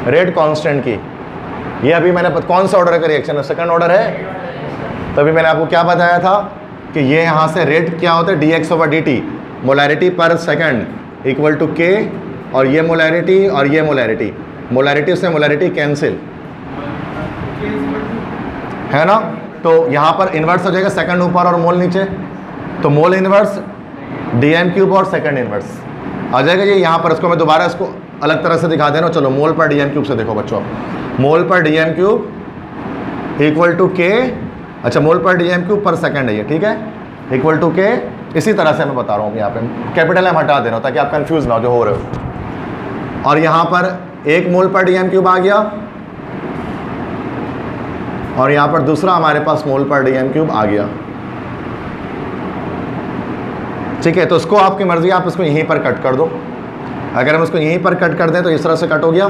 rate constant की। ये अभी मैंने कौन सा ऑर्डर का रिएक्शन है? सेकंड ऑर्डर है। तभी मैंने आपको क्या बताया था कि ये यहाँ से रेट क्या होता है, dx/dt, मोलैरिटी पर सेकंड इक्वल टू k, और ये मोलैरिटी और ये मोलैरिटी, मोलैरिटी से मोलैरिटी कैंसिल है ना। तो यहाँ पर इन्वर्स हो जाएगा, सेकंड ऊपर और मोल नीचे, तो मोल इन्वर्स dm³ और सेकंड इन्वर्स आ जाएगा ये यहाँ पर। इसको मैं दोबारा इसको अलग तरह से दिखा देना। चलो मोल पर dm³ से देखो बच्चों, मोल पर dm³ इक्वल टू k, अच्छा मोल पर dm³ पर सेकंड है ये, ठीक है, इक्वल टू k। इसी तरह से मैं बता रहा हूँ यहाँ पे कैपिटल M हटा दे रहा हूँ ताकि आप कंफ्यूज ना हो जो हो रहे हो। और यहाँ पर 1 मोल पर dm³ आ गया, और यहाँ पर दूसरा हमारे पास मोल पर dm³ आ गया, ठीक है। तो इसको आपकी मर्जी, आप इसको यहीं पर कट कर दो। अगर हम इसको यहीं पर कट कर दें तो इस तरह से कट हो गया,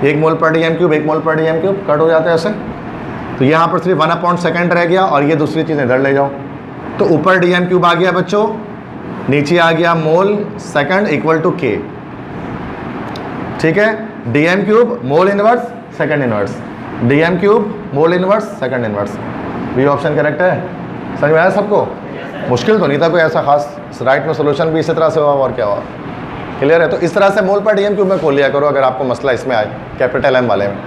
1 मोल पर dm³, 1 मोल पर dm³ कट हो जाता है ऐसे। तो यहाँ पर सिर्फ 1/2 रह गया, और ये दूसरी चीज़ इधर ले जाओ, तो ऊपर dm³ आ गया बच्चों, नीचे आ गया mole second equal to k, ठीक है। dm³ mole inverse second inverse, dm³ mole inverse second inverse, B option correct है। समझ में आया सबको? मुश्किल तो नहीं था कोई ऐसा खास, राइट में सोल्यूशन भी इसी तरह से हुआ और क्या हुआ, क्लियर है। तो इस तरह से मोल पर dm³ में खोल लिया करो अगर आपको मसला इसमें आए, कैपिटल M वाले में,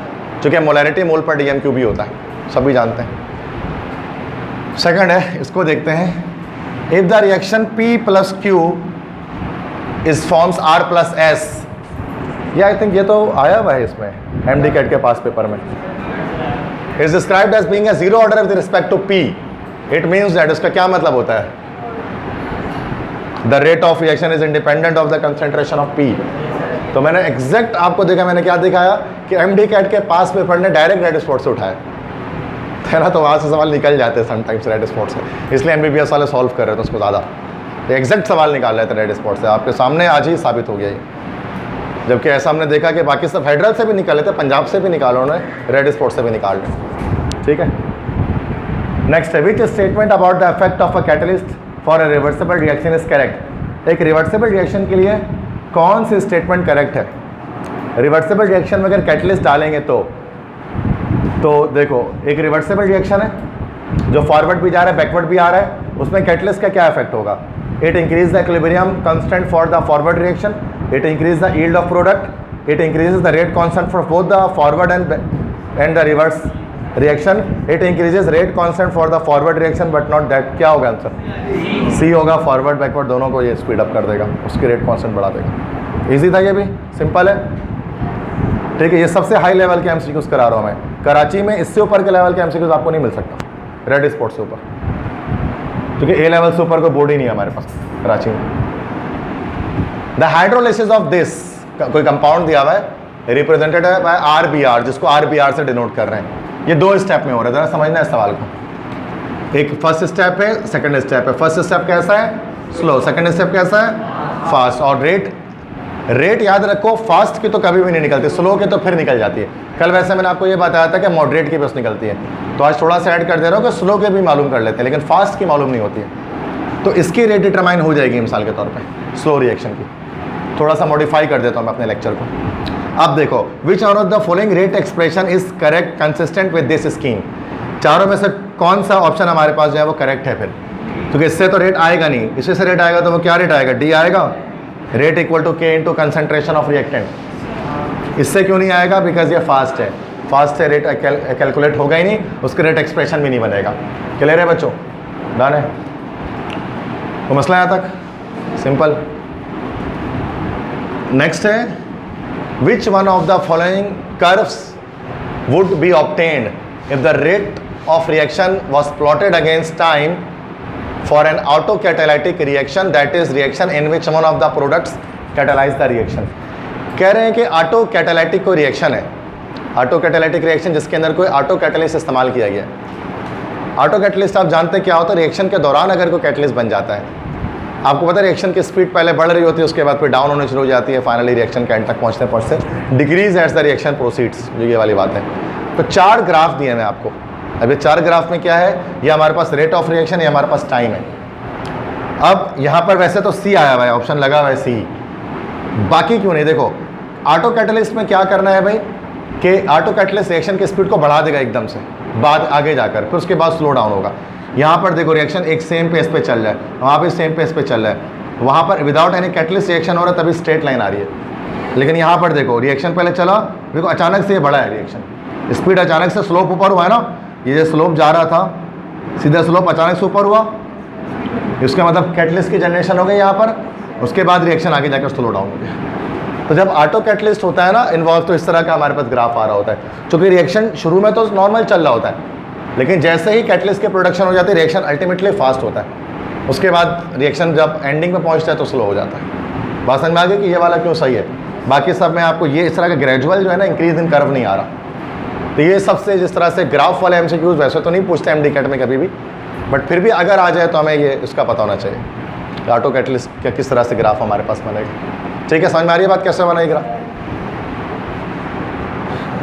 चूँकि मोलैरिटी मोल पर dm³ ही होता है, सभी जानते हैं। सेकंड है, इसको देखते हैं। If the reaction P + Q is forms R + S, ये आई थिंक ये तो आया हुआ है इसमें MD-CAT के पास पेपर में, is described as being a zero order with respect to P, it means that, इसका क्या मतलब होता है, the rate of reaction is independent of the concentration of P। तो मैंने एग्जैक्ट आपको देखा, मैंने क्या दिखाया कि MD-CAT के पास पेपर ने डायरेक्ट रेड स्पॉट से उठाया है ना, तो वहाँ से सवाल निकल जाते हैं समटाइम्स रेड स्पॉट से, इसलिए MBBS वाले सॉल्व कर रहे थे उसको ज़्यादा, एग्जैक्ट सवाल निकाल रहे थे रेड स्पॉट से, आपके सामने आज ही साबित हो गया ये। जबकि ऐसा हमने देखा कि बाकी सब फेडरल से भी निकाले थे, पंजाब से भी निकालो उन्होंने, रेड स्पॉट से भी निकाल रहे, ठीक है। नेक्स्ट है, which statement about the effect of a catalyst for a reversible reaction is correct. एक रिवर्सिबल रिएक्शन के लिए कौन सी स्टेटमेंट करेक्ट है? रिवर्सिबल रिएक्शन में अगर कैटलिस्ट डालेंगे तो देखो, एक रिवर्सिबल रिएक्शन है जो फॉरवर्ड भी जा रहा है बैकवर्ड भी आ रहा है, उसमें कैटलिस्ट का क्या इफेक्ट होगा? It increase the equilibrium constant for the forward reaction, it increase the yield of product, it increases the rate constant for both the forward and the reverse reaction, it increases rate constant for the forward reaction but not that. क्या होगा answer? सी होगा, forward backward दोनों को ये speed up कर देगा, उसकी rate constant बढ़ा देगा। इजी था ये भी, सिंपल है, ठीक है। ये सबसे हाई लेवल के एमसीक्यूज करा रहा हूँ मैं, कराची में इससे ऊपर के लेवल के एमसीक्यूज आपको नहीं मिल सकता रेड स्पॉट से ऊपर, क्योंकि ए लेवल से ऊपर कोई बोर्ड ही नहीं है हमारे पास कराची में। द हाइड्रोलिसिस ऑफ दिस, कोई कंपाउंड दिया हुआ है रिप्रेजेंटेड है बाय RBR, जिसको RBR से डिनोट कर रहे हैं। ये 2 स्टेप में हो रहा है, जरा समझना है इस सवाल को। एक फर्स्ट स्टेप है, सेकंड स्टेप है। फर्स्ट स्टेप कैसा है? स्लो। सेकंड स्टेप कैसा है? फास्ट। और रेट याद रखो, फास्ट की तो कभी भी नहीं निकलती, स्लो की तो फिर निकल जाती है। कल वैसे मैंने आपको ये बताया था कि मॉडरेट की बस निकलती है, तो आज थोड़ा सा ऐड कर दे रहा हूँ कि स्लो के भी मालूम कर लेते हैं, लेकिन फास्ट की मालूम नहीं होती है। तो इसकी रेट डिटरमाइन हो जाएगी मिसाल के तौर पे स्लो रिएक्शन की। थोड़ा सा मॉडिफाई कर देता हूँ मैं अपने लेक्चर को। अब देखो, which one of the following rate expression is correct consistent with this scheme. चारों में से कौन सा ऑप्शन हमारे पास जो है वो करेक्ट है फिर? क्योंकि इससे तो रेट आएगा नहीं, इससे से रेट आएगा तो वो क्या रेट आएगा? डी आएगा, रेट इक्वल टू के इंटू कंसनट्रेशन ऑफ रिएक्टेंट। इससे क्यों नहीं आएगा? बिकॉज ये फास्ट है, फास्ट से रेट कैलकुलेट होगा ही नहीं, उसके रेट एक्सप्रेशन भी नहीं बनेगा। क्लियर है बच्चों? डन है? तो मसला यहाँ तक सिंपल। नेक्स्ट है, which one of the following curves would be obtained if the rate of reaction was plotted against time for an auto catalytic reaction, that is reaction in which one of the products catalyse the reaction. कह रहे हैं कि auto catalytic कोई reaction है, auto catalytic reaction जिसके अंदर कोई auto catalyst इस्तेमाल किया गया। ऑटो कैटलिस्ट आप जानते हैं क्या होता है? रिएक्शन के दौरान अगर कोई कैटलिस्ट बन जाता है, आपको पता है रिएक्शन की स्पीड पहले बढ़ रही होती है, उसके बाद फिर डाउन होने शुरू हो जाती है, फाइनली रिएक्शन के एंड तक पहुंचते पहुंचते decrease as the reaction proceeds, जो ये वाली बात है। तो 4 ग्राफ दिए मैं आपको। अब ये 4 ग्राफ में क्या है? ये हमारे पास रेट ऑफ रिएक्शन, ये हमारे पास टाइम है। अब यहाँ पर वैसे तो सी आया हुआ है, ऑप्शन लगा हुआ है सी, बाकी क्यों नहीं? देखो, ऑटो कैटलिस्ट में क्या करना है भाई? कि ऑटो कैटलिस्ट रिएक्शन की स्पीड को बढ़ा देगा एकदम से बाद आगे जाकर, फिर उसके बाद स्लो डाउन होगा। यहाँ पर देखो रिएक्शन एक सेम पेस पे चल रहा है, वहाँ पे सेम पेस पे चल रहा है, वहाँ पर विदाउट एनी कैटलिस्ट रिएक्शन हो रहा है तभी स्ट्रेट लाइन आ रही है। लेकिन यहाँ पर देखो रिएक्शन पहले चला, देखो अचानक से ये बढ़ा है रिएक्शन, स्पीड अचानक से स्लोप ऊपर हुआ है ना, ये जो स्लोप जा रहा था सीधा स्लोप अचानक से ऊपर हुआ, इसका मतलब कैटलिस्ट की जनरेशन हो गई यहाँ पर, उसके बाद रिएक्शन आगे जाकर स्लो डाउन हो गया। तो जब ऑटो कैटलिस्ट होता है ना इन्वॉल्व, तो इस तरह का हमारे पास ग्राफ आ रहा होता है, क्योंकि रिएक्शन शुरू में तो नॉर्मल चल रहा होता है, लेकिन जैसे ही कैटलिस्ट की प्रोडक्शन हो जाती है रिएक्शन अल्टीमेटली फास्ट होता है, उसके बाद रिएक्शन जब एंडिंग में पहुँचता है तो स्लो हो जाता है। बात समझ में आ गई कि ये वाला क्यों सही है। बाकी सब में आपको ये इस तरह का ग्रेजुअल जो है ना इंक्रीज इन कर्व नहीं आ रहा। तो ये सबसे जिस तरह से ग्राफ वाले एमसीक्यूज वैसे तो नहीं पूछते एमडीकैट में कभी भी, बट फिर भी अगर आ जाए तो हमें ये इसका पता होना चाहिए ऑटो कैटलिस्ट का किस तरह से ग्राफ हमारे पास बनेगा। ठीक है, समझ में आ रही है बात कैसे बनेगी ग्राफ।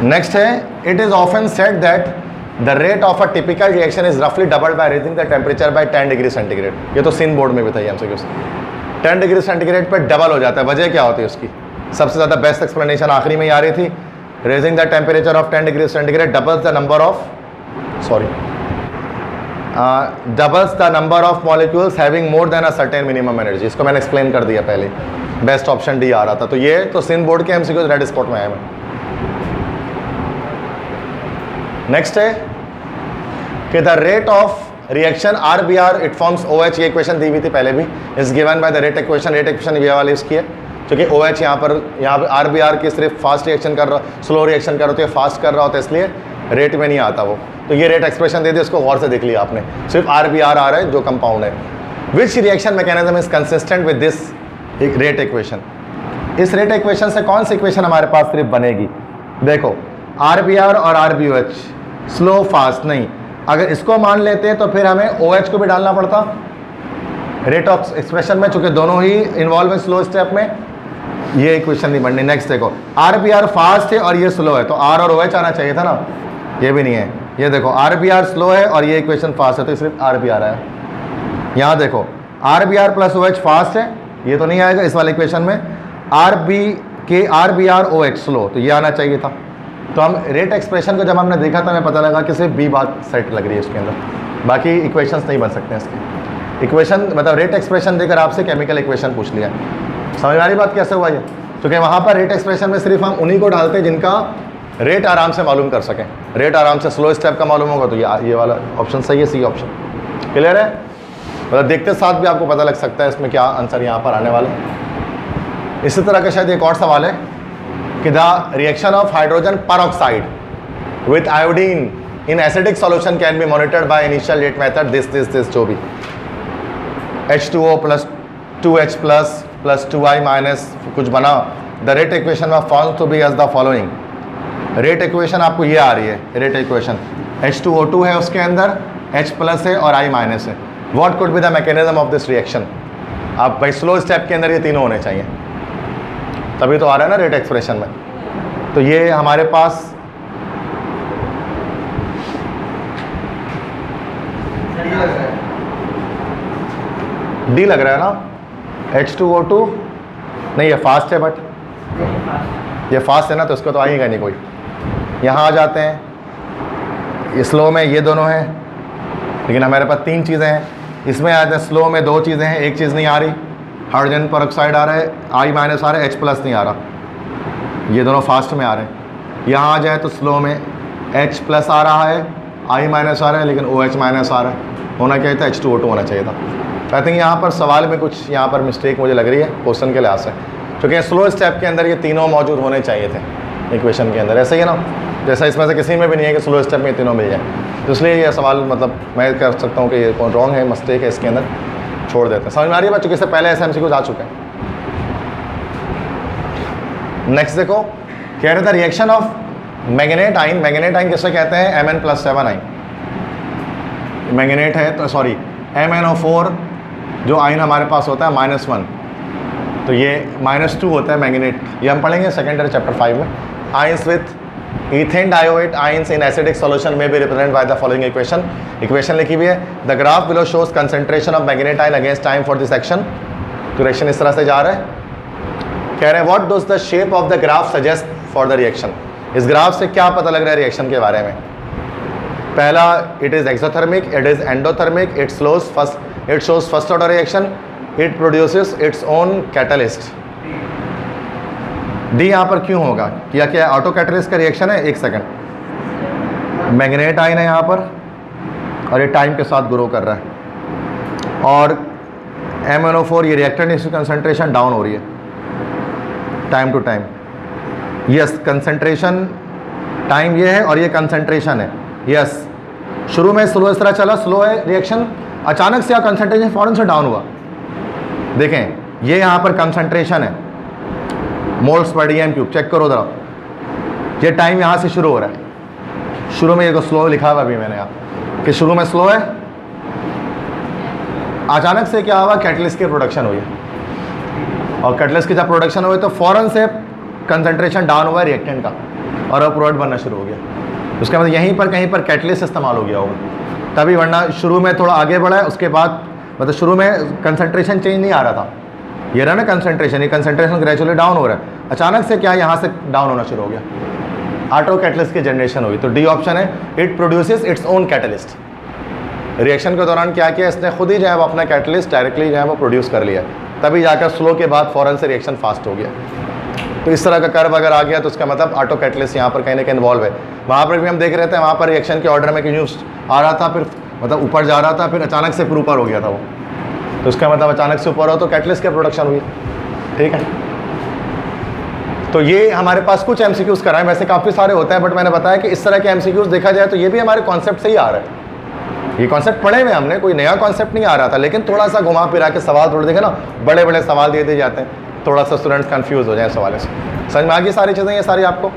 नेक्स्ट है, it is often said that the rate of a typical reaction is रफली doubled by raising the temperature by 10 degree centigrade. ये तो सिन बोर्ड में भी था एमसीक्यूज, 10 डिग्री सेंटीग्रेड पर डबल हो जाता है। वजह क्या होती है उसकी? सबसे ज़्यादा बेस्ट एक्सप्लेनेशन आखिरी में ही आ रही थी, raising the temperature of 10 degree centigrade doubles the number of molecules having more than a certain minimum energy. इसको मैंने एक्सप्लेन कर दिया पहले, बेस्ट ऑप्शन डी आ रहा था। तो ये तो सिन बोर्ड के एमसीक्यूज रेड स्पॉट में आए हैं। नेक्स्ट है कि the rate of reaction RBR it forms OH, ये इक्वेशन दी हुई थी पहले भी, is given by the rate equation. Rate equation ये वाली इसकी है, क्योंकि OH यहाँ पर RBR की सिर्फ फास्ट रिएक्शन कर रहा, स्लो रिएक्शन कर रहा होता है, फास्ट कर रहा होता है, इसलिए रेट में नहीं आता वो। तो ये रेट एक्सप्रेशन दे दी, इसको गौर से देख लिया आपने, सिर्फ RBR आ रहा है जो कंपाउंड है। Which reaction mechanism is consistent with this rate equation. इस रेट इक्वेशन से कौन सी इक्वेशन हमारे पास सिर्फ बनेगी? देखो RBR और RBOH स्लो फास्ट नहीं, अगर इसको मान लेते हैं तो फिर हमें OH को भी डालना पड़ता रेट ऑफ एक्सप्रेशन में, चूंकि दोनों ही इन्वॉल्व है स्लो स्टेप में, ये इक्वेशन नहीं बननी। नेक्स्ट देखो RBR फास्ट है और ये स्लो है, तो R और OH आना चाहिए था ना, ये भी नहीं है। ये देखो RBR स्लो है और ये इक्वेशन फास्ट है, तो सिर्फ RBR है। यहाँ देखो RBR प्लस OH फास्ट है, ये तो नहीं आएगा इस वाले इक्वेशन में। RBR OH स्लो, तो ये आना चाहिए था। तो हम रेट एक्सप्रेशन को जब हमने देखा था हमें पता लगा कि सिर्फ बी बात सेट लग रही है उसके अंदर, बाकी इक्वेशंस नहीं बन सकते हैं इसके। इक्वेशन मतलब रेट एक्सप्रेशन देकर आपसे केमिकल इक्वेशन पूछ लिया, समझ आ रही बात कैसे हुआ ये? क्योंकि वहाँ पर रेट एक्सप्रेशन में सिर्फ हम उन्हीं को डालते हैं जिनका रेट आराम से मालूम कर सकें। रेट आराम से स्लो स्टेप का मालूम होगा तो ये वाला ऑप्शन सही है, सी ऑप्शन। क्लियर है? मतलब देखते साथ भी आपको पता लग सकता है इसमें क्या आंसर यहाँ पर आने वाला है। इसी तरह का शायद एक और सवाल है कि the reaction of hydrogen peroxide with iodine in acidic solution can be monitored by initial rate method this जो भी H2O plus 2H plus 2I minus कुछ बना। The rate equation of found to be as the following. Rate equation आपको ये आ रही है, rate equation H2O2 है, उसके अंदर H प्लस है और I माइनस है। What could be the mechanism of this reaction? आप भाई स्लो स्टेप के अंदर ये तीनों होने चाहिए, तभी तो आ रहा है ना रेट एक्सप्रेशन में। तो ये हमारे पास डी लग रहा है ना, H2O2 नहीं, ये फास्ट है, बट ये फास्ट है ना तो इसको तो आएगा नहीं कोई। यहाँ आ जाते हैं, ये स्लो में ये दोनों हैं, लेकिन हमारे पास तीन चीज़ें हैं। इसमें आते हैं स्लो में दो चीज़ें हैं, एक चीज़ नहीं आ रही, हाइड्रोजन परऑक्साइड आ रहा है, I माइनस आ रहा है, H प्लस नहीं आ रहा, ये दोनों फास्ट में आ रहे हैं। यहाँ आ जाए तो स्लो में H प्लस आ रहा है, I माइनस आ रहा है, लेकिन OH माइनस आ रहा है। होना क्या था? H2O2 होना चाहिए था। आई थिंक यहाँ पर सवाल में कुछ यहाँ पर मिस्टेक मुझे लग रही है क्वेश्चन के लिहाज से, क्योंकि स्लो स्टेप के अंदर ये तीनों मौजूद होने चाहिए थे इक्वेशन के अंदर, ऐसे ही है ना, जैसा इसमें से किसी में भी नहीं है कि स्लो स्टेप में ये तीनों मिल जाए। तो इसलिए ये सवाल मतलब मैं कह सकता हूँ कि ये रॉन्ग है, मिस्टेक है, इसके अंदर छोड़ देते हैं। समझ में आ रही है बच्चों? इससे पहले ऐसे एमसीक्यूज आ चुके हैं। नेक्स्ट देखो, कह रहे थे रिएक्शन ऑफ मैग्नेट आइन। मैग्नेट आइन किसे कहते हैं? Mn+7 आइन। मैग्नेट है तो सॉरी MnO4 जो आइन हमारे पास होता है -1, तो ये -2 होता है मैग्नेट। ये हम पढ़ेंगे सेकेंडरी चैप्टर 5 में। Ions with ethane dioate ions in acidic solution में भी represent by the following equation. Equation लिखी हुई है, the graph below shows concentration of magnet ion against time for this action. Question इस तरह से जा रहा है, कह रहे हैं what does the shape of the graph suggest for the reaction. इस ग्राफ से क्या पता लग रहा है रिएक्शन के बारे में? पहला, it is exothermic, it is endothermic, it shows first order reaction, it produces its own catalyst. D यहाँ पर क्यों होगा? क्या ऑटो कैटलिस्ट का रिएक्शन है? एक सेकंड, मैग्नेट आयन है यहाँ पर और ये टाइम के साथ ग्रो कर रहा है और MnO4 ये रिएक्टेंट इसकी कंसंट्रेशन डाउन हो रही है time to time. Yes, concentration time ये है और ये कंसंट्रेशन है। यस, शुरू में स्लो इस तरह चला, स्लो है रिएक्शन, अचानक से कंसंट्रेशन फौरन से डाउन हुआ। देखें ये यहाँ पर कंसंट्रेशन है, मोल्स पर DM3, चेक करो जरा, ये टाइम यहाँ से शुरू हो रहा है। शुरू में ये स्लो लिखा हुआ अभी मैंने यहाँ कि शुरू में स्लो है, अचानक से क्या हुआ, कैटलिस्ट की प्रोडक्शन हुई और कैटलिस्ट की जब प्रोडक्शन हुई तो फौरन से कंसंट्रेशन डाउन हुआ रिएक्टेंट का और अब प्रोडक्ट बनना शुरू हो गया। उसके बाद यहीं पर कहीं पर कैटलिस्ट इस्तेमाल हो गया होगा तभी, वरना शुरू में थोड़ा आगे बढ़ा है, उसके बाद मतलब शुरू में कंसंट्रेशन चेंज नहीं आ रहा था, ये रहा ना कंसंट्रेशन, ये कंसंट्रेशन ग्रेजुअली डाउन हो रहा है, अचानक से क्या यहाँ से डाउन होना शुरू हो गया, ऑटो कैटलिस्ट की जनरेशन हुई। तो डी ऑप्शन है, it produces its own catalyst. Reaction के दौरान क्या किया इसने, खुद ही जो है वो अपना कैटलिस्ट डायरेक्टली जो है वो प्रोड्यूस कर लिया, तभी जाकर स्लो के बाद फ़ौरन से रिएक्शन फास्ट हो गया। तो इस तरह का कर्व अगर आ गया तो उसका मतलब ऑटो कैटलिस्ट यहाँ पर कहीं ना कहीं इन्वॉल्व है। वहाँ पर भी हम देख रहे थे, वहाँ पर रिएक्शन के ऑर्डर में न्यूज़ आ रहा था, फिर मतलब ऊपर जा रहा था, फिर अचानक से फिर ऊपर हो गया था वो, तो उसका मतलब अचानक से ऊपर हो तो कैटलिस्ट की प्रोडक्शन हुई। ठीक है, तो ये हमारे पास कुछ MCQs कराएं, वैसे काफ़ी सारे होते हैं, बट मैंने बताया कि इस तरह के MCQs देखा जाए तो ये भी हमारे कॉन्सेप्ट से ही आ रहा है। ये कॉन्सेप्ट पढ़े हुए हमने, कोई नया कॉन्सेप्ट नहीं आ रहा था, लेकिन थोड़ा सा घुमा फिरा के सवाल थोड़े देखे ना, बड़े बड़े सवाल दे दिए जाते हैं, थोड़ा सा स्टूडेंट्स कंफ्यूज हो जाए सवालों से। समझ में आ गई सारी चीज़ें ये सारी आपको?